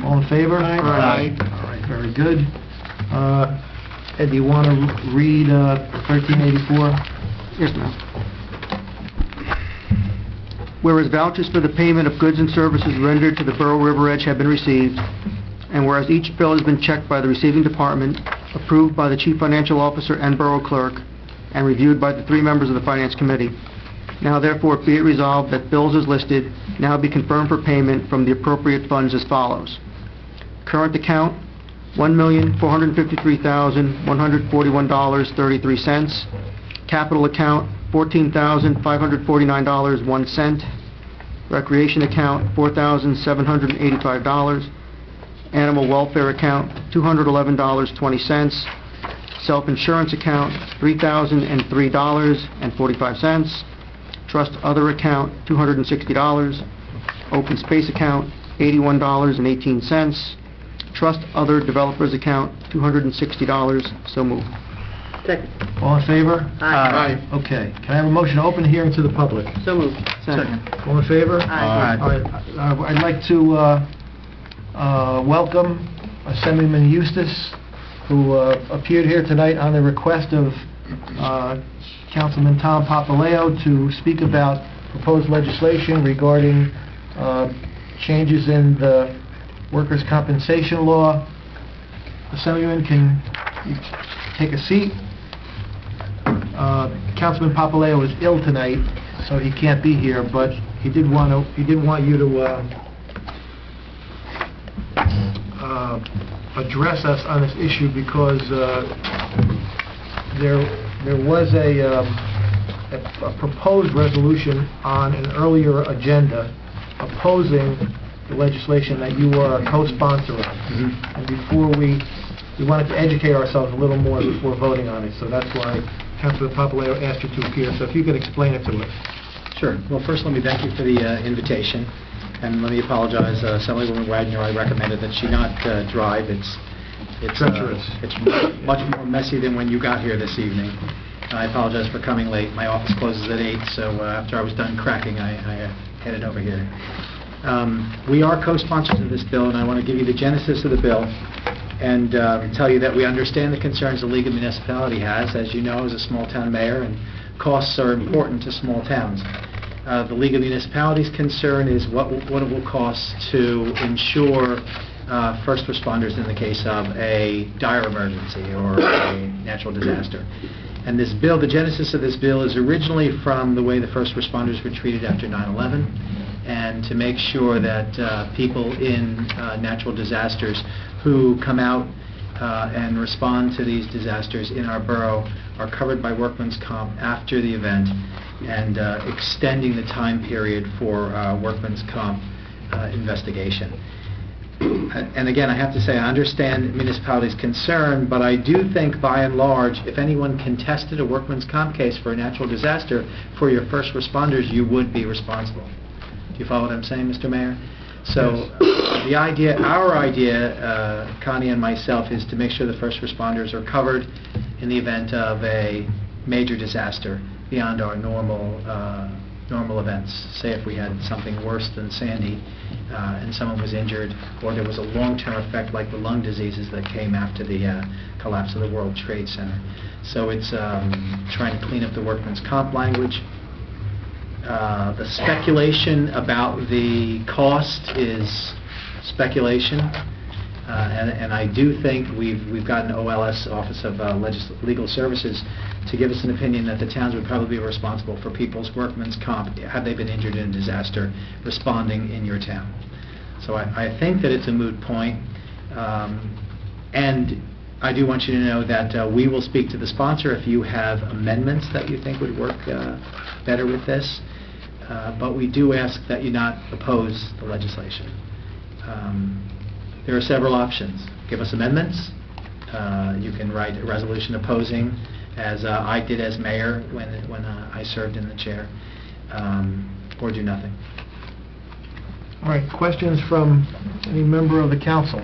All in favor? Aye. All right, very good. Ed, do you want to read 1384? Yes, ma'am. Whereas vouchers for the payment of goods and services rendered to the Borough of River Edge have been received, and whereas each bill has been checked by the receiving department, approved by the Chief Financial Officer and Borough Clerk, and reviewed by the 3 members of the Finance Committee, now therefore be it resolved that bills as listed now be confirmed for payment from the appropriate funds as follows. Current account, $1,453,141.33. Capital account, $14,549.01. Recreation account, $4,785. Animal welfare account, $211.20. Self-insurance account, $3,003.45. Trust other account, $260. Open space account, $81.18. Trust other developers account, $260. So moved. Second. All in favor? Aye. Okay. Can I have a motion to open the hearing to the public? So moved. Second. All in favor? Aye. All right. I'd like to welcome Assemblyman Eustace, who appeared here tonight on the request of Councilman Tom Papaleo to speak about proposed legislation regarding changes in the workers' compensation law. Assemblyman, can you take a seat? Councilman Papaleo is ill tonight, so he can't be here, but he did want you to address us on this issue because there was a proposed resolution on an earlier agenda opposing the legislation that you are a co-sponsor of. And before we wanted to educate ourselves a little more before voting on it, so that's why Councilman Papaleo asked you to appear. So if you could explain it to us. Sure. Well, first let me thank you for the invitation, and let me apologize, Assemblywoman Wagner, I recommended that she not drive. It's treacherous. It's much more messy than when you got here this evening. I apologize for coming late. My office closes at 8, so after I was done cracking, I headed over here. We are co-sponsors of this bill, and I want to give you the genesis of the bill and tell you that we understand the concerns the League of Municipality has, as you know, as a small-town mayor, and costs are important to small towns. The League of Municipalities' concern is what it will cost to insure first responders in the case of a dire emergency or a natural disaster. And this bill, the genesis of this bill is originally from the way the first responders were treated after 9/11, and to make sure that people in natural disasters who come out and respond to these disasters in our borough are covered by workman's comp after the event, and extending the time period for workman's comp investigation. And again, I have to say, I understand municipalities' concern, but I do think, by and large, if anyone contested a workman's comp case for a natural disaster, for your first responders, you would be responsible. Do you follow what I'm saying, Mr. Mayor? So the idea, our idea, Connie and myself, is to make sure the first responders are covered in the event of a major disaster beyond our normal events. Say if we had something worse than Sandy and someone was injured, or there was a long-term effect like the lung diseases that came after the collapse of the World Trade Center. So it's trying to clean up the workman's comp language. The speculation about the cost is speculation, and I do think we've gotten OLS, Office of Legal Services, to give us an opinion that the towns would probably be responsible for people's workman's comp had they been injured in a disaster responding in your town. So I think that it's a moot point, and I do want you to know that we will speak to the sponsor if you have amendments that you think would work better with this, but we do ask that you not oppose the legislation. There are several options. Give us amendments. You can write a resolution opposing, as I did as mayor when I served in the chair, or do nothing. All right, questions from any member of the council?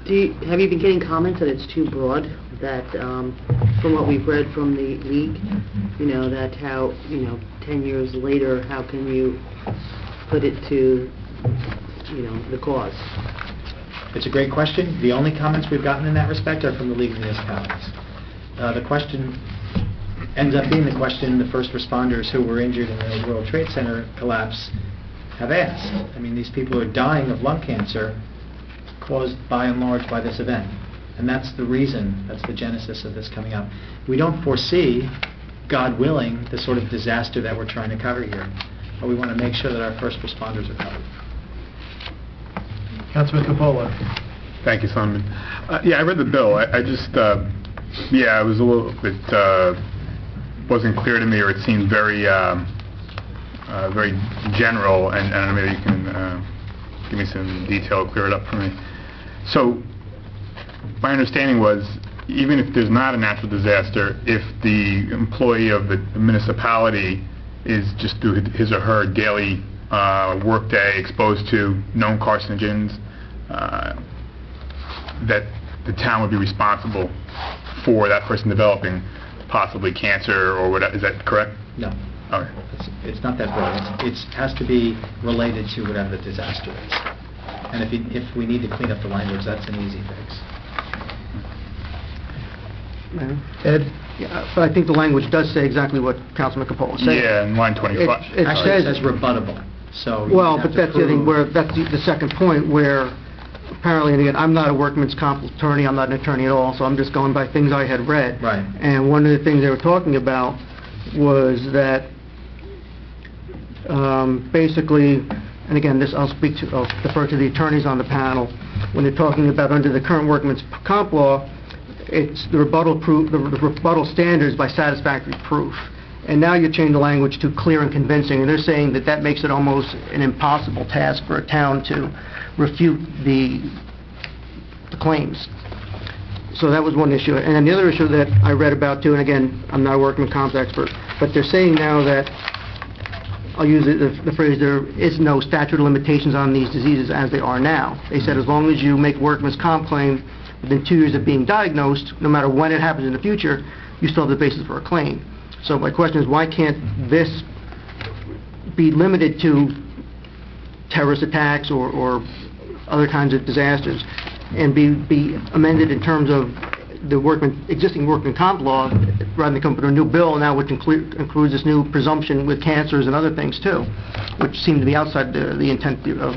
Have you been getting comments that it's too broad, that from what we've read from the league, that how, 10 years later, how can you put it to, the cause? It's a great question. The only comments we've gotten in that respect are from the League of Municipalities. The question ends up being the question the first responders who were injured in the World Trade Center collapse have asked. I mean, these people are dying of lung cancer caused by and large by this event. And that's the reason, that's the genesis of this coming up. We don't foresee, God willing, the sort of disaster that we're trying to cover here. But we want to make sure that our first responders are covered. Councilman Coppola. Thank you, Simon. Yeah, I read the bill. I just, it was a little bit, wasn't clear to me, or it seemed very, very general, and maybe you can give me some detail, clear it up for me. So, my understanding was, even if there's not a natural disaster, if the employee of the municipality is just through his or her daily workday exposed to known carcinogens, that the town would be responsible for that person developing possibly cancer or whatever. Is that correct? No. Okay. It's not that broad. It has to be related to whatever the disaster is. And if we need to clean up the language, that's an easy fix. Ed? Yeah, but I think the language does say exactly what Councilman Coppola said. Yeah, in line 25. Actually, it says rebuttable. So well, but that's the thing where that's the second point where apparently, and again, I'm not a workman's comp attorney. I'm not an attorney at all, so I'm just going by things I had read. Right. And one of the things they were talking about was that basically, and again, I'll defer to the attorneys on the panel when they're talking about under the current workman's comp law. It's the rebuttal standards by satisfactory proof. And now you change the language to clear and convincing, and they're saying that makes it almost an impossible task for a town to refute the claims. So that was one issue. And then the other issue that I read about too, and again, I'm not a workman's comp expert, but they're saying now that, I'll use the phrase, there is no statute of limitations on these diseases as they are now. They said as long as you make a workman's comp claim within 2 years of being diagnosed, no matter when it happens in the future, you still have the basis for a claim. So my question is, why can't this be limited to terrorist attacks or other kinds of disasters, and be amended in terms of the existing workman comp law, rather than come up with a new bill now, which includes this new presumption with cancers and other things too, which seem to be outside the intent of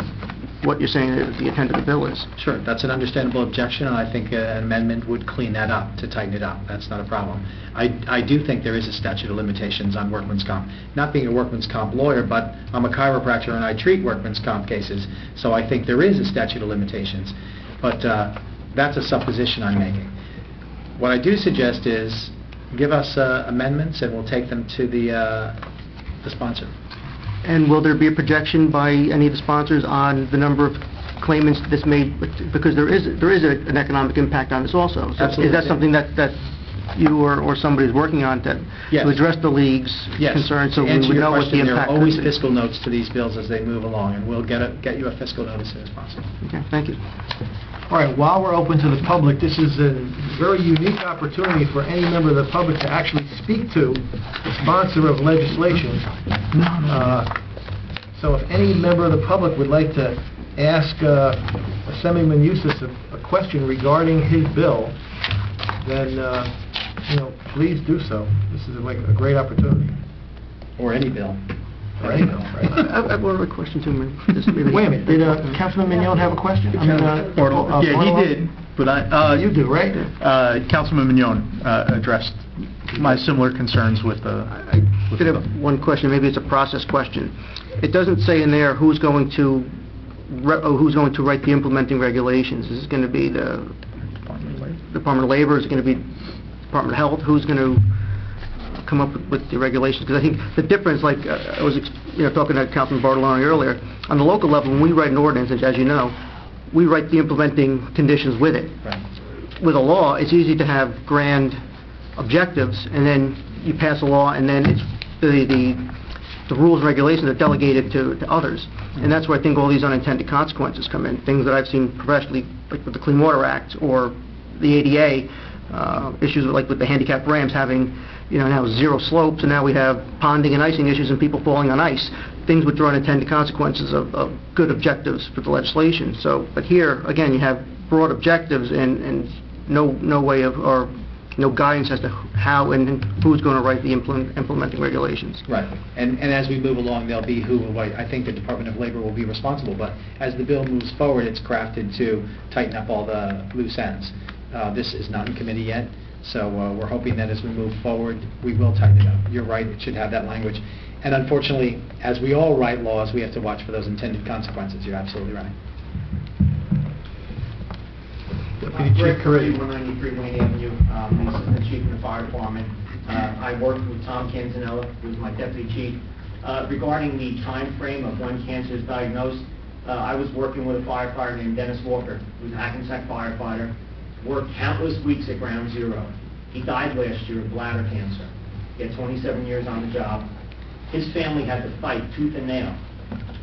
what you're saying that the intent of the bill is. Sure, that's an understandable objection, and I think an amendment would clean that up, to tighten it up. That's not a problem. I do think there is a statute of limitations on workman's comp. Not being a workman's comp lawyer, but I'm a chiropractor and I treat workman's comp cases, so I think there is a statute of limitations. But that's a supposition I'm making. What I do suggest is give us amendments and we'll take them to the sponsor. And will there be a projection by any of the sponsors on the number of claimants this may, because there is an economic impact on this also. So Absolutely. Is that something that you or somebody's working on to address the league's concerns, so we would know what the impact there are always could be? fiscal notes to these bills as they move along, and we'll get you a fiscal note as soon as possible. Okay, thank you. All right, while we're open to the public, this is a very unique opportunity for any member of the public to actually speak to the sponsor of legislation. So if any member of the public would like to ask Assemblyman Eustace a question regarding his bill, then please do so. This is like a great opportunity. Or any bill. Or any bill, right? I have one other question too, maybe. Wait a minute, did Councilman Mignon have a question? Yeah, he did, but You do, right? Councilman Mignon addressed my similar concerns with the... I did have one question, maybe it's a process question. It doesn't say in there who's going to write the implementing regulations. Is it going to be the Department of Labor? Is it going to be Department of Health? Who's going to come up with the regulations? Because I think the difference, like I was talking to Councilman Bartoloni earlier, on the local level, when we write an ordinance, as you know, we write the implementing conditions with it. Right. With a law, it's easy to have grand objectives, and then you pass a law, and then it's the rules and regulations are delegated to others. And that's where I think all these unintended consequences come in. Things that I've seen professionally, like with the Clean Water Act or the ADA, issues like with the handicapped ramps having, now zero slopes, and now we have ponding and icing issues and people falling on ice. Things which are unintended consequences of good objectives for the legislation. So, but here, again, you have broad objectives and no way of, or no guidance as to how and who's going to write the implementing regulations. Right. And as we move along, there'll be who will write. I think the Department of Labor will be responsible, but as the bill moves forward, it's crafted to tighten up all the loose ends. This is not in committee yet, so we're hoping that as we move forward, we will tighten it up. You're right, it should have that language. And unfortunately, as we all write laws, we have to watch for those intended consequences. You're absolutely right. Deputy Chief Curry. 193 Wayne Avenue, I'm the Assistant Chief in the Fire Department. I worked with Tom Canzanella, who's my Deputy Chief. Regarding the time frame of when cancer is diagnosed, I was working with a firefighter named Dennis Walker, who's a Hackensack firefighter, worked countless weeks at Ground Zero. He died last year of bladder cancer. He had 27 years on the job. His family had to fight tooth and nail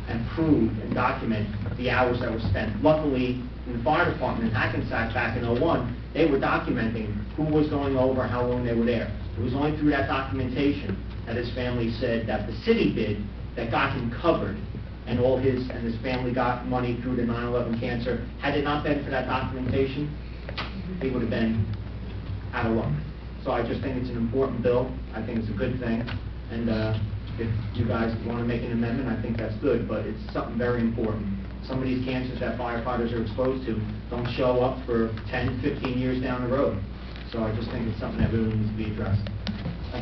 and prove and document the hours that were spent. Luckily, in the fire department in Hackensack back in '01, they were documenting who was going over, how long they were there. It was only through that documentation that his family said that the city did that got him covered, and his family got money through the 9/11 cancer. Had it not been for that documentation, he would have been out of luck. So I just think it's an important bill. I think it's a good thing, and if you guys want to make an amendment, I think that's good, but it's something very important. Some of these cancers that firefighters are exposed to don't show up for 10, 15 years down the road. So I just think it's something that really needs to be addressed.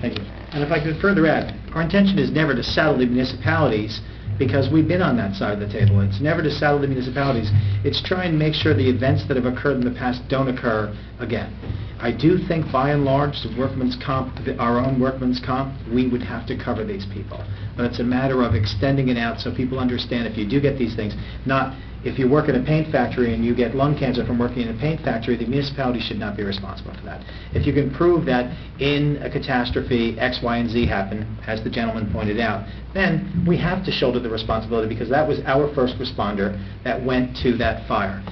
Thank you. And if I could further add, our intention is never to saddle the municipalities, because we've been on that side of the table. It's never to saddle the municipalities. It's try and make sure the events that have occurred in the past don't occur again. I do think, by and large, the workman's comp, our own workman's comp, we would have to cover these people. But it's a matter of extending it out so people understand if you do get these things, not if you work in a paint factory and you get lung cancer from working in a paint factory, the municipality should not be responsible for that. If you can prove that in a catastrophe X, Y, and Z happened, as the gentleman pointed out, then we have to shoulder the responsibility, because that was our first responder that went to that fire.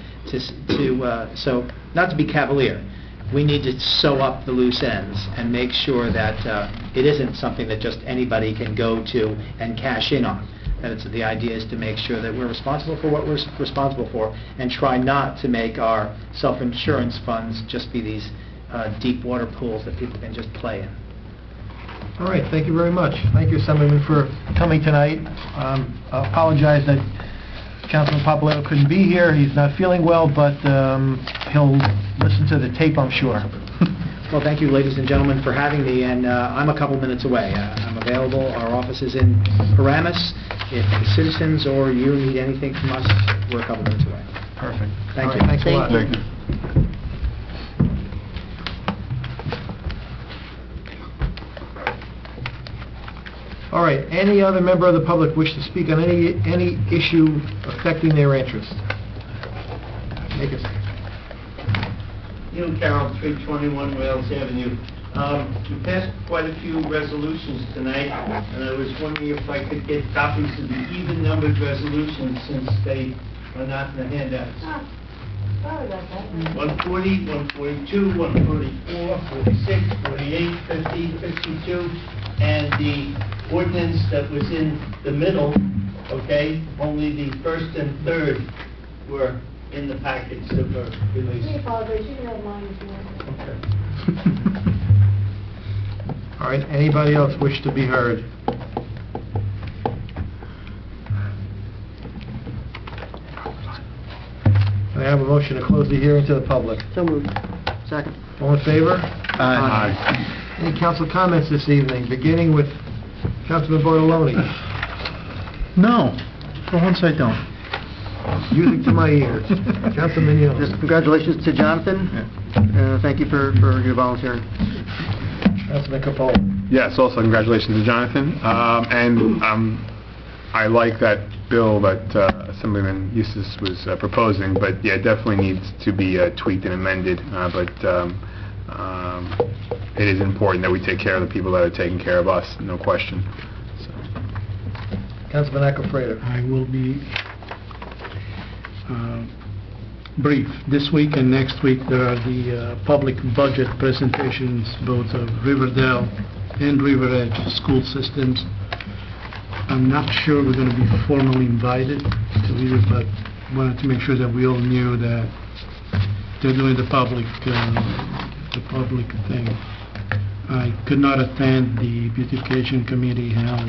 So, not to be cavalier, we need to sew up the loose ends and make sure that it isn't something that just anybody can go to and cash in on. That the idea is to make sure that we're responsible for what we're responsible for, and try not to make our self-insurance funds just be these deep water pools that people can just play in. All right, thank you very much. Thank you, Assemblyman, for coming tonight. I apologize that Councilman Papaleo couldn't be here. He's not feeling well, but he'll listen to the tape, I'm sure. Well, thank you, ladies and gentlemen, for having me, and I'm a couple minutes away. I'm available. Our office is in Paramus. If the citizens or you need anything from us, we're a couple minutes away. Perfect. Thank All you. right, thanks a lot. Thank you. All right, any other member of the public wish to speak on any issue affecting their interest? Make it. Neil Carroll, 321 Wales Avenue. You passed quite a few resolutions tonight, and I was wondering if I could get copies of the even-numbered resolutions since they are not in the handouts. Sorry about that. 140, 142, 144, 46, 48, 50, 52, and the ordinance that was in the middle, okay, only the first and third were in the package that were released. We apologize, you can have mine if you want. Okay. All right, anybody else wish to be heard? Can I have a motion to close the hearing to the public? So moved. Second. All in favor? Aye. Any council comments this evening, beginning with Councilman Bartoloni? No, for once I don't. Music to my ears. Councilman Young. Just congratulations to Jonathan. Thank you for your volunteering. Councilman Capola. Yes, also congratulations to Jonathan. I like that bill that Assemblyman Eustace was proposing, but yeah, it definitely needs to be tweaked and amended. But it is important that we take care of the people that are taking care of us, no question. So. Councilman Acofredo. I will be brief. This week and next week there are the public budget presentations both of Riverdale and River Edge school systems. I'm not sure we're going to be formally invited to either, but wanted to make sure that we all knew that they're doing the public thing. I could not attend the beautification committee held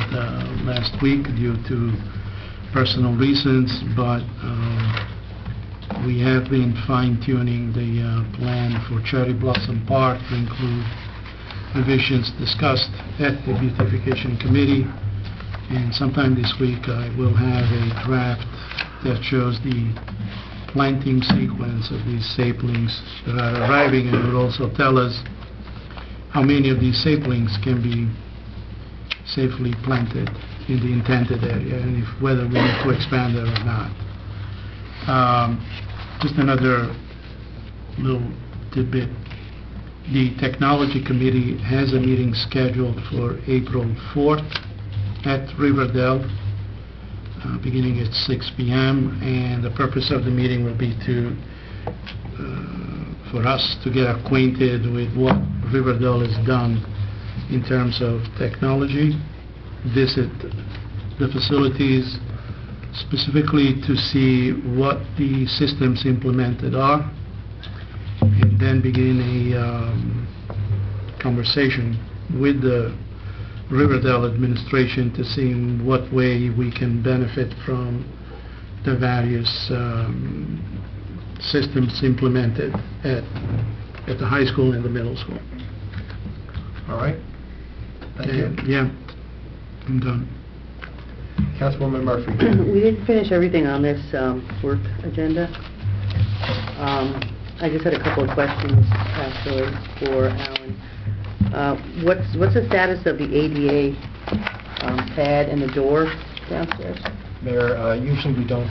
last week due to personal reasons, but we have been fine-tuning the plan for Cherry Blossom Park to include revisions discussed at the beautification committee. And sometime this week I will have a draft that shows the planting sequence of these saplings that are arriving, and it will also tell us how many of these saplings can be safely planted in the intended area, and if whether we need to expand it or not. Just another little tidbit. The Technology Committee has a meeting scheduled for April 4th at Riverdale, beginning at 6 p.m. and the purpose of the meeting will be for us to get acquainted with what Riverdale has done in terms of technology, visit the facilities specifically to see what the systems implemented are, and then begin a conversation with the Riverdale administration to see in what way we can benefit from the various systems implemented at the high school and the middle school. All right. Thank you. Yeah, I'm done. Councilwoman Murphy. We didn't finish everything on this work agenda. I just had a couple of questions, actually, for Alan. What's the status of the ADA pad and the door downstairs? Mayor, usually we don't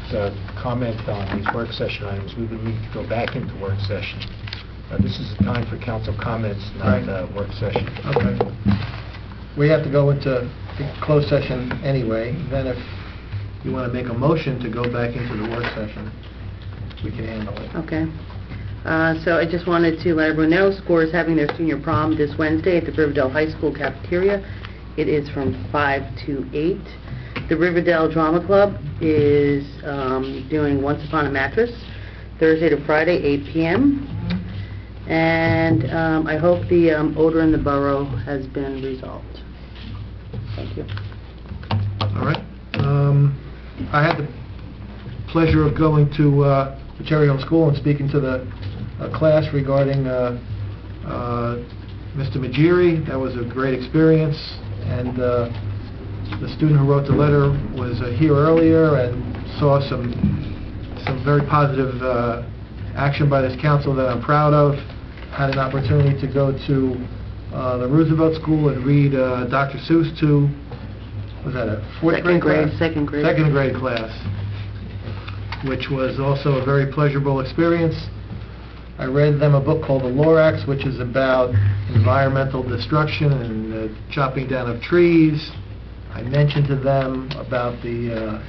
comment on these work session items. We would need to go back into work session. This is a time for council comments, not work session. Okay. We have to go into closed session anyway. Then if you want to make a motion to go back into the work session, we can handle it. Okay. So I just wanted to let everyone know, SCORE is having their senior prom this Wednesday at the Riverdale High School cafeteria. It is from 5 to 8. The Riverdale Drama Club is doing Once Upon a Mattress, Thursday to Friday, 8 p.m. And I hope the odor in the borough has been resolved. Thank you. All right. I had the pleasure of going to the Cherry Hill School and speaking to the class regarding Mr. Majiri. That was a great experience, and the student who wrote the letter was here earlier and saw some very positive action by this council that I'm proud of. Had an opportunity to go to the Roosevelt School and read Dr. Seuss to, was that a fourth grade class? Second grade. Second grade class, which was also a very pleasurable experience. I read them a book called The Lorax, which is about environmental destruction and chopping down of trees. I mentioned to them about the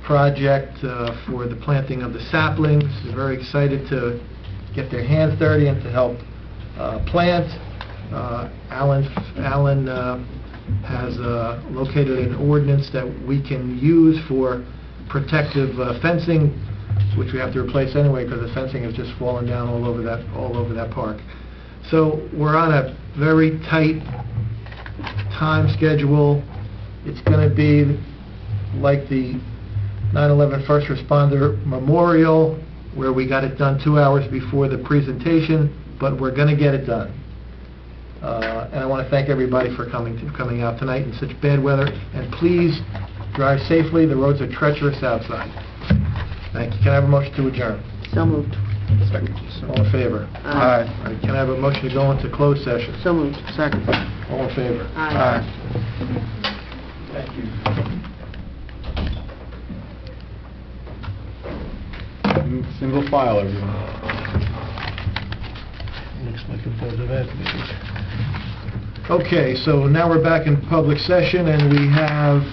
project for the planting of the saplings. They're very excited to get their hands dirty and to help plant. Alan has located an ordinance that we can use for protective fencing, which we have to replace anyway because the fencing has just fallen down all over that park. So we're on a very tight time schedule. It's going to be like the 9/11 First Responder Memorial, where we got it done 2 hours before the presentation, but we're going to get it done. And I want to thank everybody for coming out tonight in such bad weather. And please drive safely. The roads are treacherous outside. Thank you. Can I have a motion to adjourn? So moved. Second. All in favor? Aye. All right. Can I have a motion to go into closed session? So moved. Second. All in favor? Aye. Thank you. Single file, everyone. Looks like a Board of Ed meeting. Okay, so now we're back in public session, and we have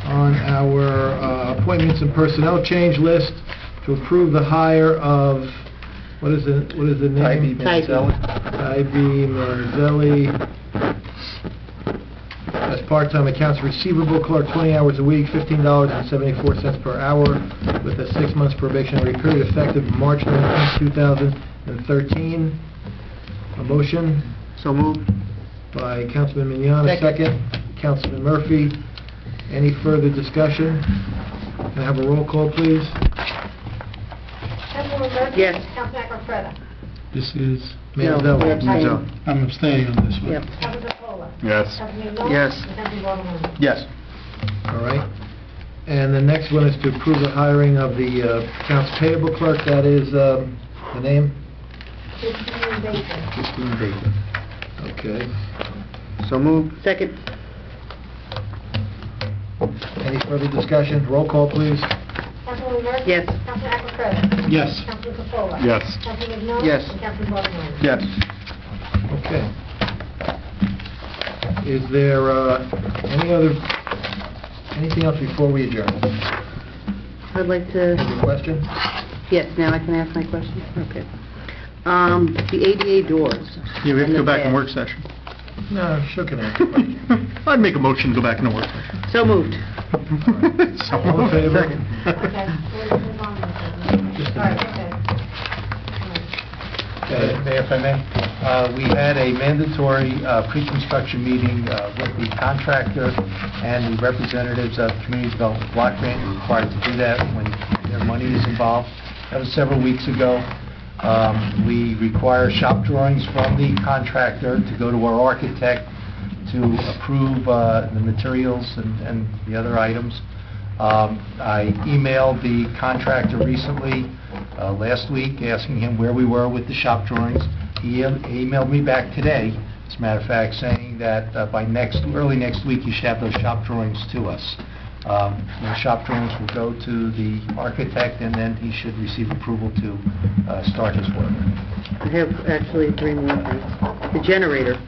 on our appointments and personnel change list to approve the hire of, what is the name? Ivy Manzelli as part-time accounts receivable clerk, 20 hours a week, $15.74 per hour, with a 6 months probationary period effective March 19, 2013. A motion? So moved. By Councilman Mignon, a second. Councilman Murphy. Any further discussion? Can I have a roll call, please? Councilwoman Murphy? Yes. Councilman Akrafeta? This is, Manzel. I'm abstaining on this one. Yep. Councilman Paula? Yes. Councilman Mignon? Yes. And Councilman Ballmer? Yes. All right. And the next one is to approve the hiring of the accounts payable clerk. That is, the name? Christine Baker? Christine Baker. Okay. So moved. Second. Any further discussion? Roll call, please. Councilwoman Murphy? Yes. Councilman Akrafeta? Yes. Councilman Paula? Yes. Councilman Mignon? Yes. And Councilman Ballmer? Yes. Okay. Is there anything else before we adjourn? I'd like to, Any question? yes, now I can ask my question? Okay. The ADA doors. Yeah, we have to go back in the work session. No, sure can answer. I'd make a motion to go back in the work session. So moved. So All in favor? Okay, we'll move on with it. All right, okay. Mayor, if I may, we had a mandatory pre-construction meeting with the contractor and the representatives of Community Development Block Grant. You're required to do that when their money is involved. That was several weeks ago. We require shop drawings from the contractor to go to our architect to approve the materials and the other items. I emailed the contractor recently, last week, asking him where we were with the shop drawings. He emailed me back today, as a matter of fact, saying that by early next week, you should have those shop drawings to us. The shop drawings will go to the architect, and then he should receive approval to start his work. I have actually three more things. The generator,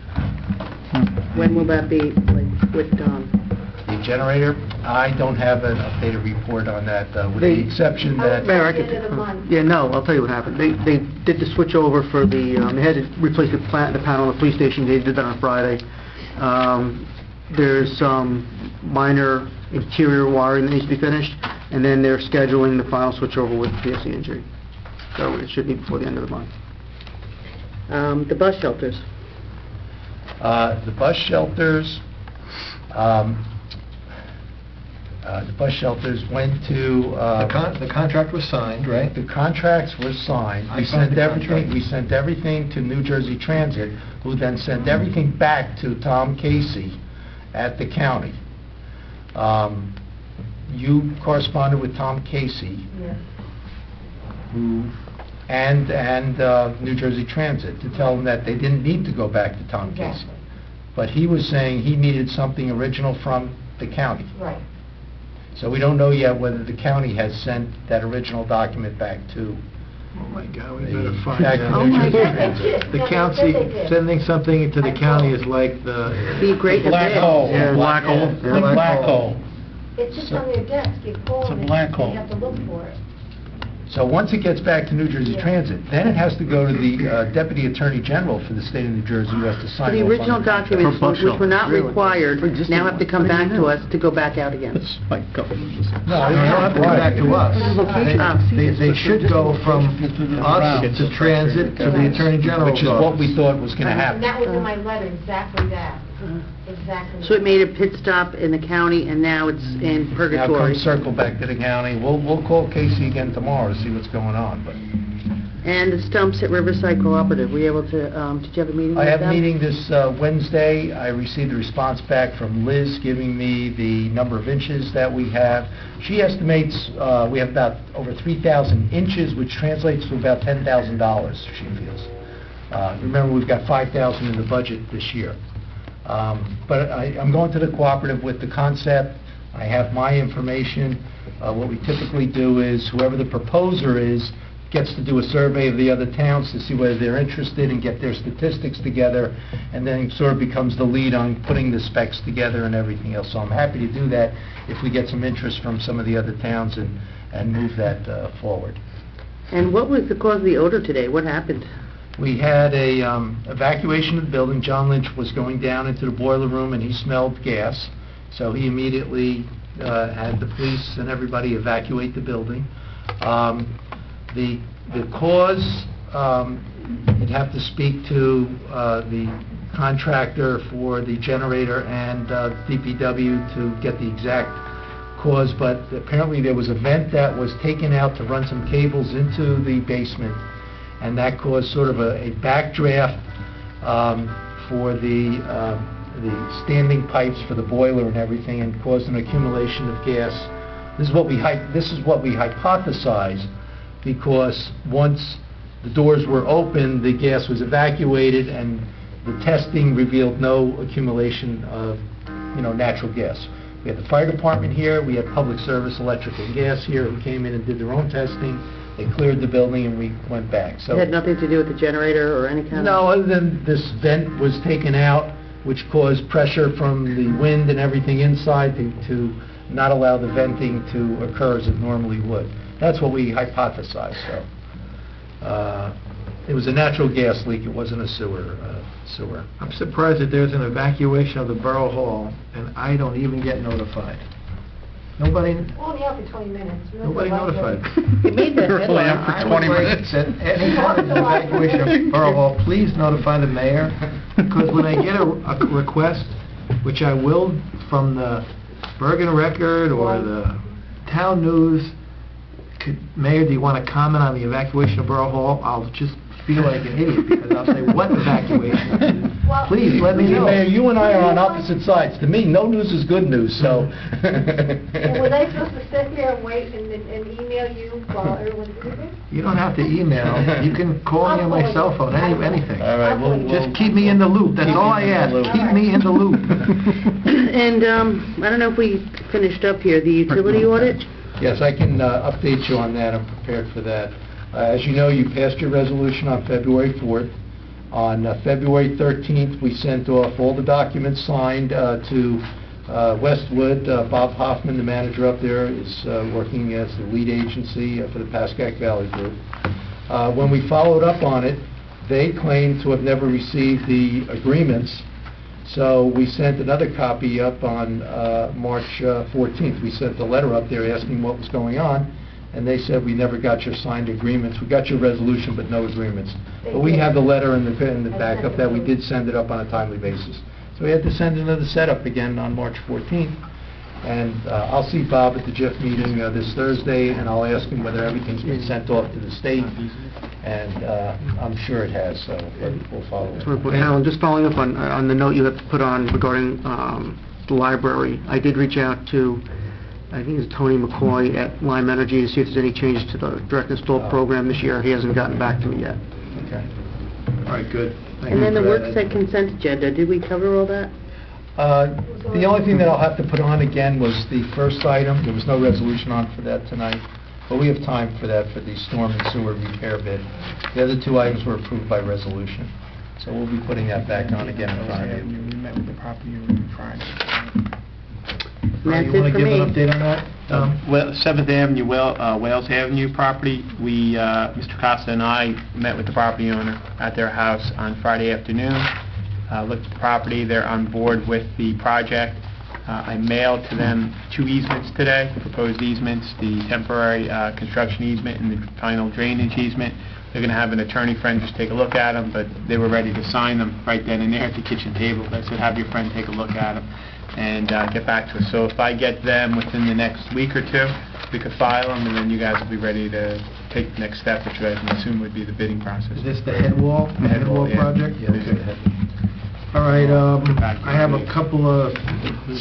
when will that be, like, with, The generator, I don't have an updated report on that, with the exception that... Mayor, I At the end of the month. Yeah, no, I'll tell you what happened. They did the switch over for the, they had to replace the panel on the police station. They did that on Friday. There's some minor interior wiring that needs to be finished, and then they're scheduling the final switch over with PSE&G. So it should be before the end of the month. the bus shelters. The bus shelters, The bus shelters went to... The contract was signed, right? The contracts were signed. I signed the contract. We sent everything to New Jersey Transit, who then sent everything back to Tom Casey at the county. You corresponded with Tom Casey, Yes. and New Jersey Transit to tell them that they didn't need to go back to Tom Casey. Exactly. But he was saying he needed something original from the county. Right. So we don't know yet whether the county has sent that original document back to... Oh my God, we the- better find back out. to New Jersey God. Transit. The No, county, they did. sending something to the county is like the... Be great if Black they- hole. Yeah, Black hole. yeah. Black hole. It's just on their desk, you call It's a them, black and hole. you have to look for it. So once it gets back to New Jersey Yeah. Transit, then it has to go to the Deputy Attorney General for the state of New Jersey, who has to sign The off on original contract. documents, For bus which were not shelters. required, Really? now have to come back to us to go back out again. Like, go. No, they don't have to come back to us. They should go from us to transit to the Attorney General's Which is what office. we thought was going to And that happen. was in my letter, exactly that. Exactly. So it made a pit stop in the county, and now it's in Now purgatory. come circle back to the county. We'll call Casey again tomorrow to see what's going on, but... And the stumps at Riverside Cooperative, were you able to, did you have a meeting with I them? have a meeting this Wednesday. I received a response back from Liz giving me the number of inches that we have. She estimates we have about over 3,000 inches, which translates to about $10,000, she feels. Remember, we've got $5,000 in the budget this year. But I'm going to the cooperative with the concept. I have my information. What we typically do is whoever the proposer is gets to do a survey of the other towns to see whether they're interested and get their statistics together, and then sort of becomes the lead on putting the specs together and everything else. So I'm happy to do that if we get some interest from some of the other towns and move that forward. And what was the cause of the odor today? What happened? We had a evacuation of the building. John Lynch was going down into the boiler room and he smelled gas, so he immediately had the police and everybody evacuate the building. The cause, you'd have to speak to the contractor for the generator and DPW to get the exact cause, but apparently there was a vent that was taken out to run some cables into the basement, and that caused sort of a backdraft for the standing pipes for the boiler and everything, and caused an accumulation of gas. This is what we hypothesize, because once the doors were open, the gas was evacuated, and the testing revealed no accumulation of, natural gas. We had the fire department here, we had public service, electric and gas here, who came in and did their own testing. They cleared the building and we went back. So It had nothing to do with the generator or any kind of... no, other than this vent was taken out, which caused pressure from the wind and everything inside to not allow the venting to occur as it normally would. That's what we hypothesized, so. It was a natural gas leak, it wasn't a sewer. I'm surprised that there's an evacuation of the Borough Hall, and I don't even get notified. Nobody Only out for 20 minutes. Nobody notified. It made the headline. I would like that any time there's an evacuation of Borough Hall, please notify the mayor, because when I get a request, which I will from the Bergen Record or the Town News, Mayor, do you want to comment on the evacuation of Borough Hall? I'll just feel like an idiot, because I'll say, what evacuation? Please, let me See, know. Mayor, you and I are on opposite sides. To me, no news is good news, so. And were they supposed to sit here and wait and email you while everyone's leaving? You don't have to email. You can call me on my cell phone, anything. All right, we'll Just keep me in the loop. That's all I ask. Keep me in the loop. And I don't know if we finished up here, the utility audit? Yes, I can update you on that. I'm prepared for that. As you know, you passed your resolution on February 4th. On February 13th, we sent off all the documents signed to Westwood. Bob Hoffman, the manager up there, is working as the lead agency for the Pascack Valley Group. When we followed up on it, they claimed to have never received the agreements. So we sent another copy up on March 14th. We sent a letter up there asking what was going on, and they said, we never got your signed agreements. We got your resolution, but no agreements. But we have the letter in the backup that we did send it up on a timely basis. So we had to send another setup again on March 14th. And I'll see Bob at the JIF meeting this Thursday, and I'll ask him whether everything's been sent off to the state, and I'm sure it has, so but we'll follow it. Alan, just following up on the note you have put on regarding the library, I did reach out to, I think it's Tony McCoy at Lime Energy to see if there's any changes to the direct install program this year. He hasn't gotten back to me yet. Okay. All right, good. Thank And you then the for that. work site consent agenda, did we cover all that? The only thing that I'll have to put on again was the first item. There was no resolution on for that tonight, but we have time for that for the storm and sewer repair bid. The other two items were approved by resolution, so we'll be putting that back on again in front of you. We met with the property owner Friday. That's You want it to for give me. an update on that? Well, 7th Avenue, Wales Avenue property, we, Mr. Costa and I met with the property owner at their house on Friday afternoon, looked at the property, they're on board with the project. I mailed to them 2 easements today, proposed easements, the temporary construction easement and the final drainage easement. They're going to have an attorney friend just take a look at them, but they were ready to sign them right then and there at the kitchen table. I said, have your friend take a look at them and get back to us. So if I get them within the next week or two, we could file them, and then you guys will be ready to take the next step, which I assume would be the bidding process. Is this the head wall? The head wall, yeah. project? Yeah, this is the head. All right, I have a couple of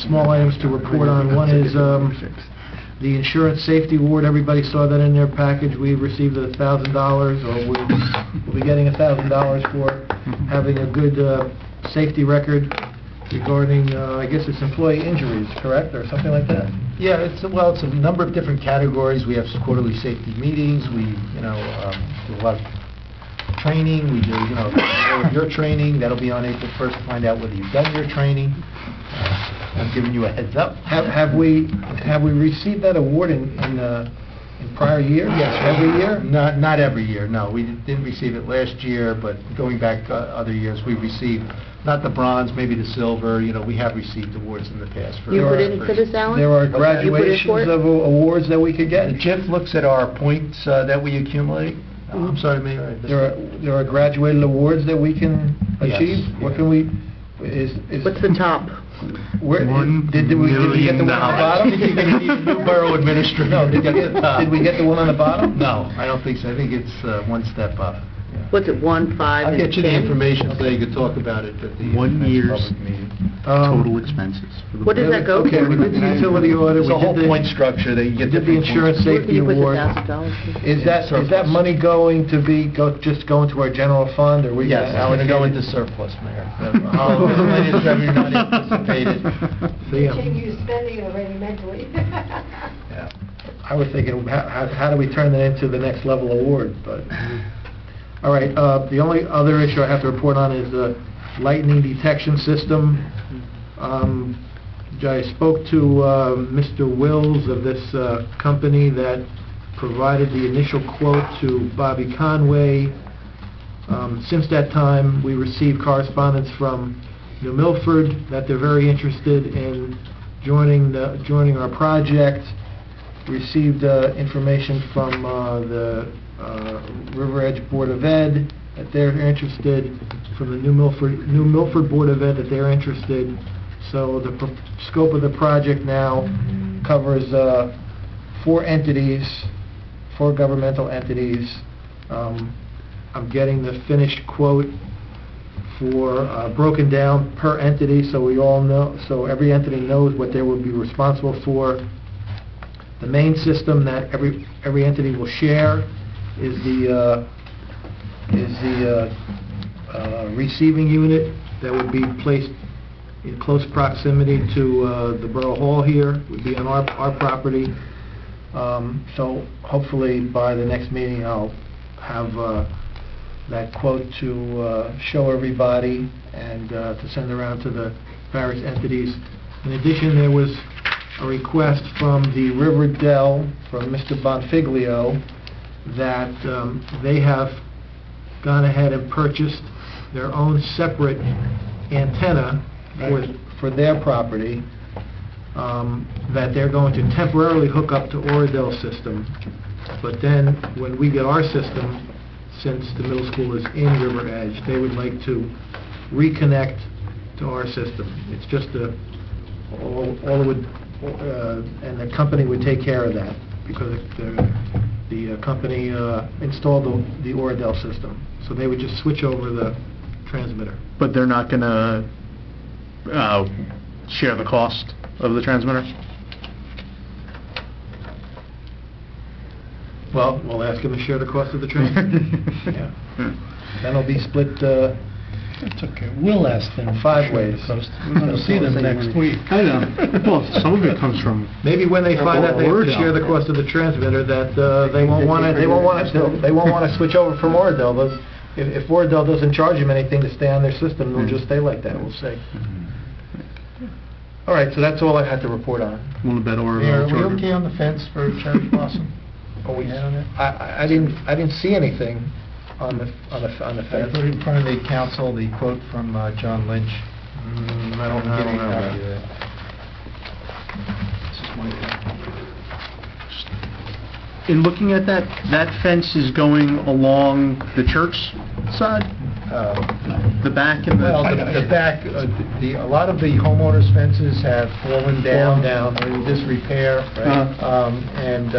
small items to report on. One is the insurance safety award. Everybody saw that in their package. We received $1,000, or we'll be getting $1,000 for having a good safety record regarding, I guess it's employee injuries, correct, or something like that? Yeah, it's a number of different categories. We have quarterly safety meetings. We, do a lot of training. We do, all of your training. That'll be on April 1st to find out whether you've done your training. I'm giving you a heads up. Have we received that award in prior years? Yes. Every year? Not every year, no. We didn't receive it last year, but going back other years, we received, not the bronze, maybe the silver. We have received awards in the past. You put in for this, Alan? There are You put in for graduations it? of awards that we could get? The JIF looks at our points that we accumulate. I'm sorry, Mayor. There are graduated awards that we can achieve? Yes. What can we, What's the top? where, did we get the one on the bottom? I think you're going to need a new borough administrator. No, did we get the one on the bottom? No, I don't think so. I think it's one step up. What's it, 1, 5, I'll and get you the 10? information so you can talk about it at the 1 next year's public meeting. total expenses. For the What does that go Okay, for? we did the utility order, It's we a whole did the... point structure that you get Did the different insurance Where can safety you put the award. $1,000? Is that money going to be, just going to our general fund, or we Yes, it's going to go into surplus, Mayor. Miscellaneous revenue not anticipated. Continue spending already mentally. Yeah. I was thinking, how do we turn that into the next level award, but... All right, the only other issue I have to report on is the lightning detection system. I spoke to Mr. Wills of this company that provided the initial quote to Bobby Conway. Since that time, we received correspondence from New Milford that they're very interested in joining our project. Received information from the River Edge Board of Ed that they're interested, from the New Milford Board of Ed that they're interested. So the scope of the project now covers 4 entities, 4 governmental entities. I'm getting the finished quote for broken down per entity, so we all know, so every entity knows what they will be responsible for. The main system that every entity will share is the receiving unit that would be placed in close proximity to the Borough Hall here, would be on our property. So hopefully by the next meeting I'll have that quote to show everybody and to send around to the various entities. In addition, there was a request from the Riverdale, from Mr. Bonfiglio, that they have gone ahead and purchased their own separate antenna for their property, that they're going to temporarily hook up to Oradell's system. But then, when we get our system, since the middle school is in River Edge, they would like to reconnect to our system. It's just all it would and the company would take care of that, because the company installed the Oradell system. So they would just switch over the transmitter. But they're not going to share the cost of the transmitter? Well, we'll ask them to share the cost of the transmitter. Yeah. Then it'll be split It's okay. We'll ask them. 5 ways. We're going to see them next week. I know. Well, some of it comes from... Maybe when they find out they have to share the cost of the transmitter, that they won't want to switch over from Oradell. If Oradell doesn't charge them anything to stay on their system, they'll just stay like that. We'll see. All right, so that's all I had to report on. Want to bet or Mayor, are we okay on the fence for Cherry Blossom? I didn't see anything on the I fence. put in front of the council the quote from John Lynch. I don't know that. This is my In looking at that, that fence is going along the church side? The back and the... Well, the back, a lot of the homeowners' fences have fallen down, in disrepair, and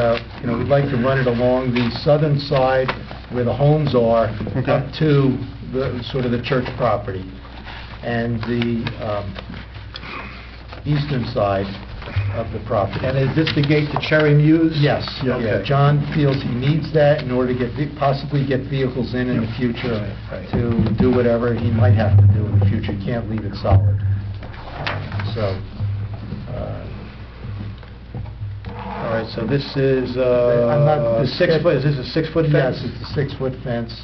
we'd like to run it along the southern side where the homes are, up to the sort of the church property, and the eastern side of the property. And is this the gate to Cherry Muse? Yes. Okay. Yeah. John feels he needs that in order to possibly get vehicles in the future to do whatever he might have to do in the future. He can't leave it solid. All right, so this is 6 foot. Is this a 6 foot fence? Yes, it's a 6 foot fence.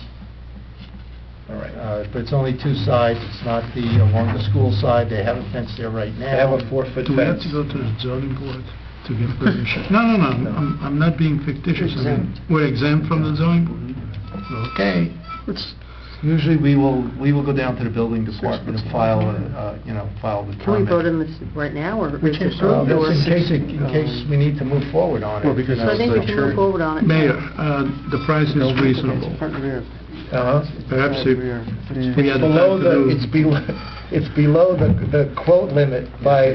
All right. But it's only 2 sides. It's not along the school side. They have a fence there right now. They have a 4 foot fence. Do we have to go to the zoning board to get permission? No. I'm not being fictitious. I mean, we're exempt from the zoning board? Okay. Usually we will go down to the building department and file the permit. Can we vote on this right now, or We can, in case we need to move forward on it. So I think we should move forward on it. Mayor, the price is reasonable. Perhaps if we had the time to do... It's below the quote limit by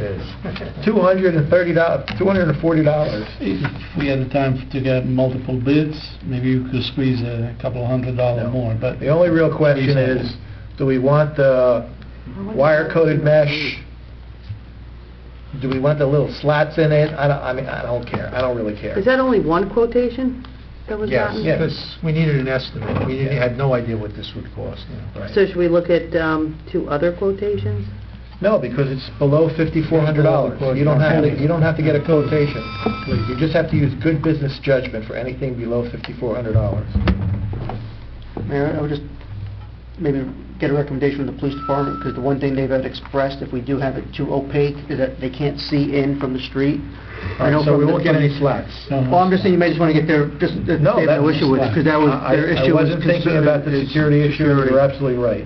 $240. If we had the time to get multiple bids, maybe you could squeeze a couple $100 more, but... The only real question is, do we want the wire-coated mesh? Do we want the little slats in it? I don't care. I don't really care. Is that only one quotation that was gotten? Yes, because we needed an estimate. We had no idea what this would cost. So should we look at 2 other quotations? No, because it's below $5,400. You don't have to get a quotation. You just have to use good business judgment for anything below $5,400. Mayor, I would just maybe get a recommendation from the police department, because the one thing they've had expressed, if we do have it too opaque, is that they can't see in from the street. So we won't get any slats. Well, I'm just saying you may just want to get their, just they have no issue with it, because that was their issue. I wasn't thinking about the security issue. You're absolutely right.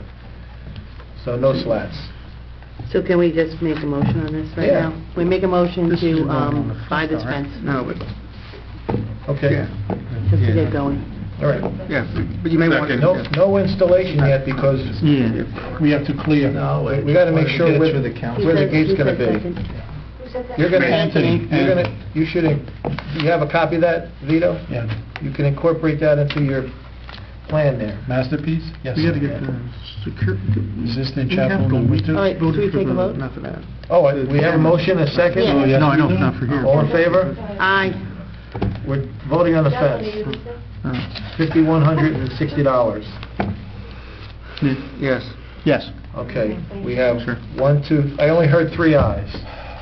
So no slats. So can we just make a motion on this right now? We make a motion to buy this fence? No, but... Okay. Just to get going. All right. Yeah, but you may want to... No installation yet, because we have to clear. No, we got to make sure where the gate's going to be. You're going to, you have a copy of that, Vito? Yeah. You can incorporate that into your plan there. Masterpiece? Yes. We got to get the Existing chapel number 2. All right, should we take a vote? Not for that. Oh, we have a motion, a second? Yeah. Oh, yes, No, I know, we it's do. not for here. All in favor? Aye. We're voting on the fence. $5,160. Yes. Yes. Okay, we have 1, 2, I only heard 3 ayes.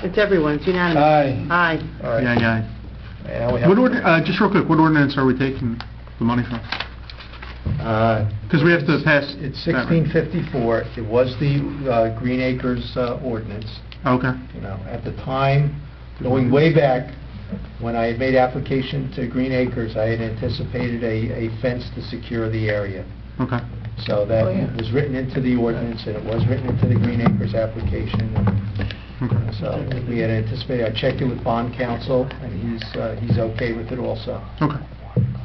It's everyone, it's unanimous. Aye. Aye. All right. Yeah. Now we have... Just real quick, what ordinance are we taking the money from? Because we have to pass... It's 1654. It was the Green Acres ordinance. Okay. At the time, going way back, when I had made application to Green Acres, I had anticipated a fence to secure the area. Okay. So that was written into the ordinance, and it was written into the Green Acres application. Okay. So we had anticipated, I checked it with bond counsel, and he's okay with it also. Okay.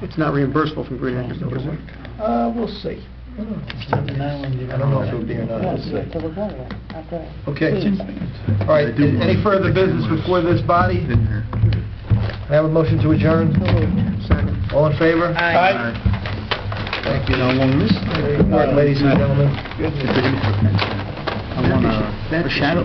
It's not reimbursable from Green Acres, though, is it? We'll see. I don't know if it would be or not. We'll see. Okay. Okay. All right, any further business before this body? I have a motion to adjourn. All in favor? Aye. Thank you. How long this? Ladies and gentlemen. I want a shadow.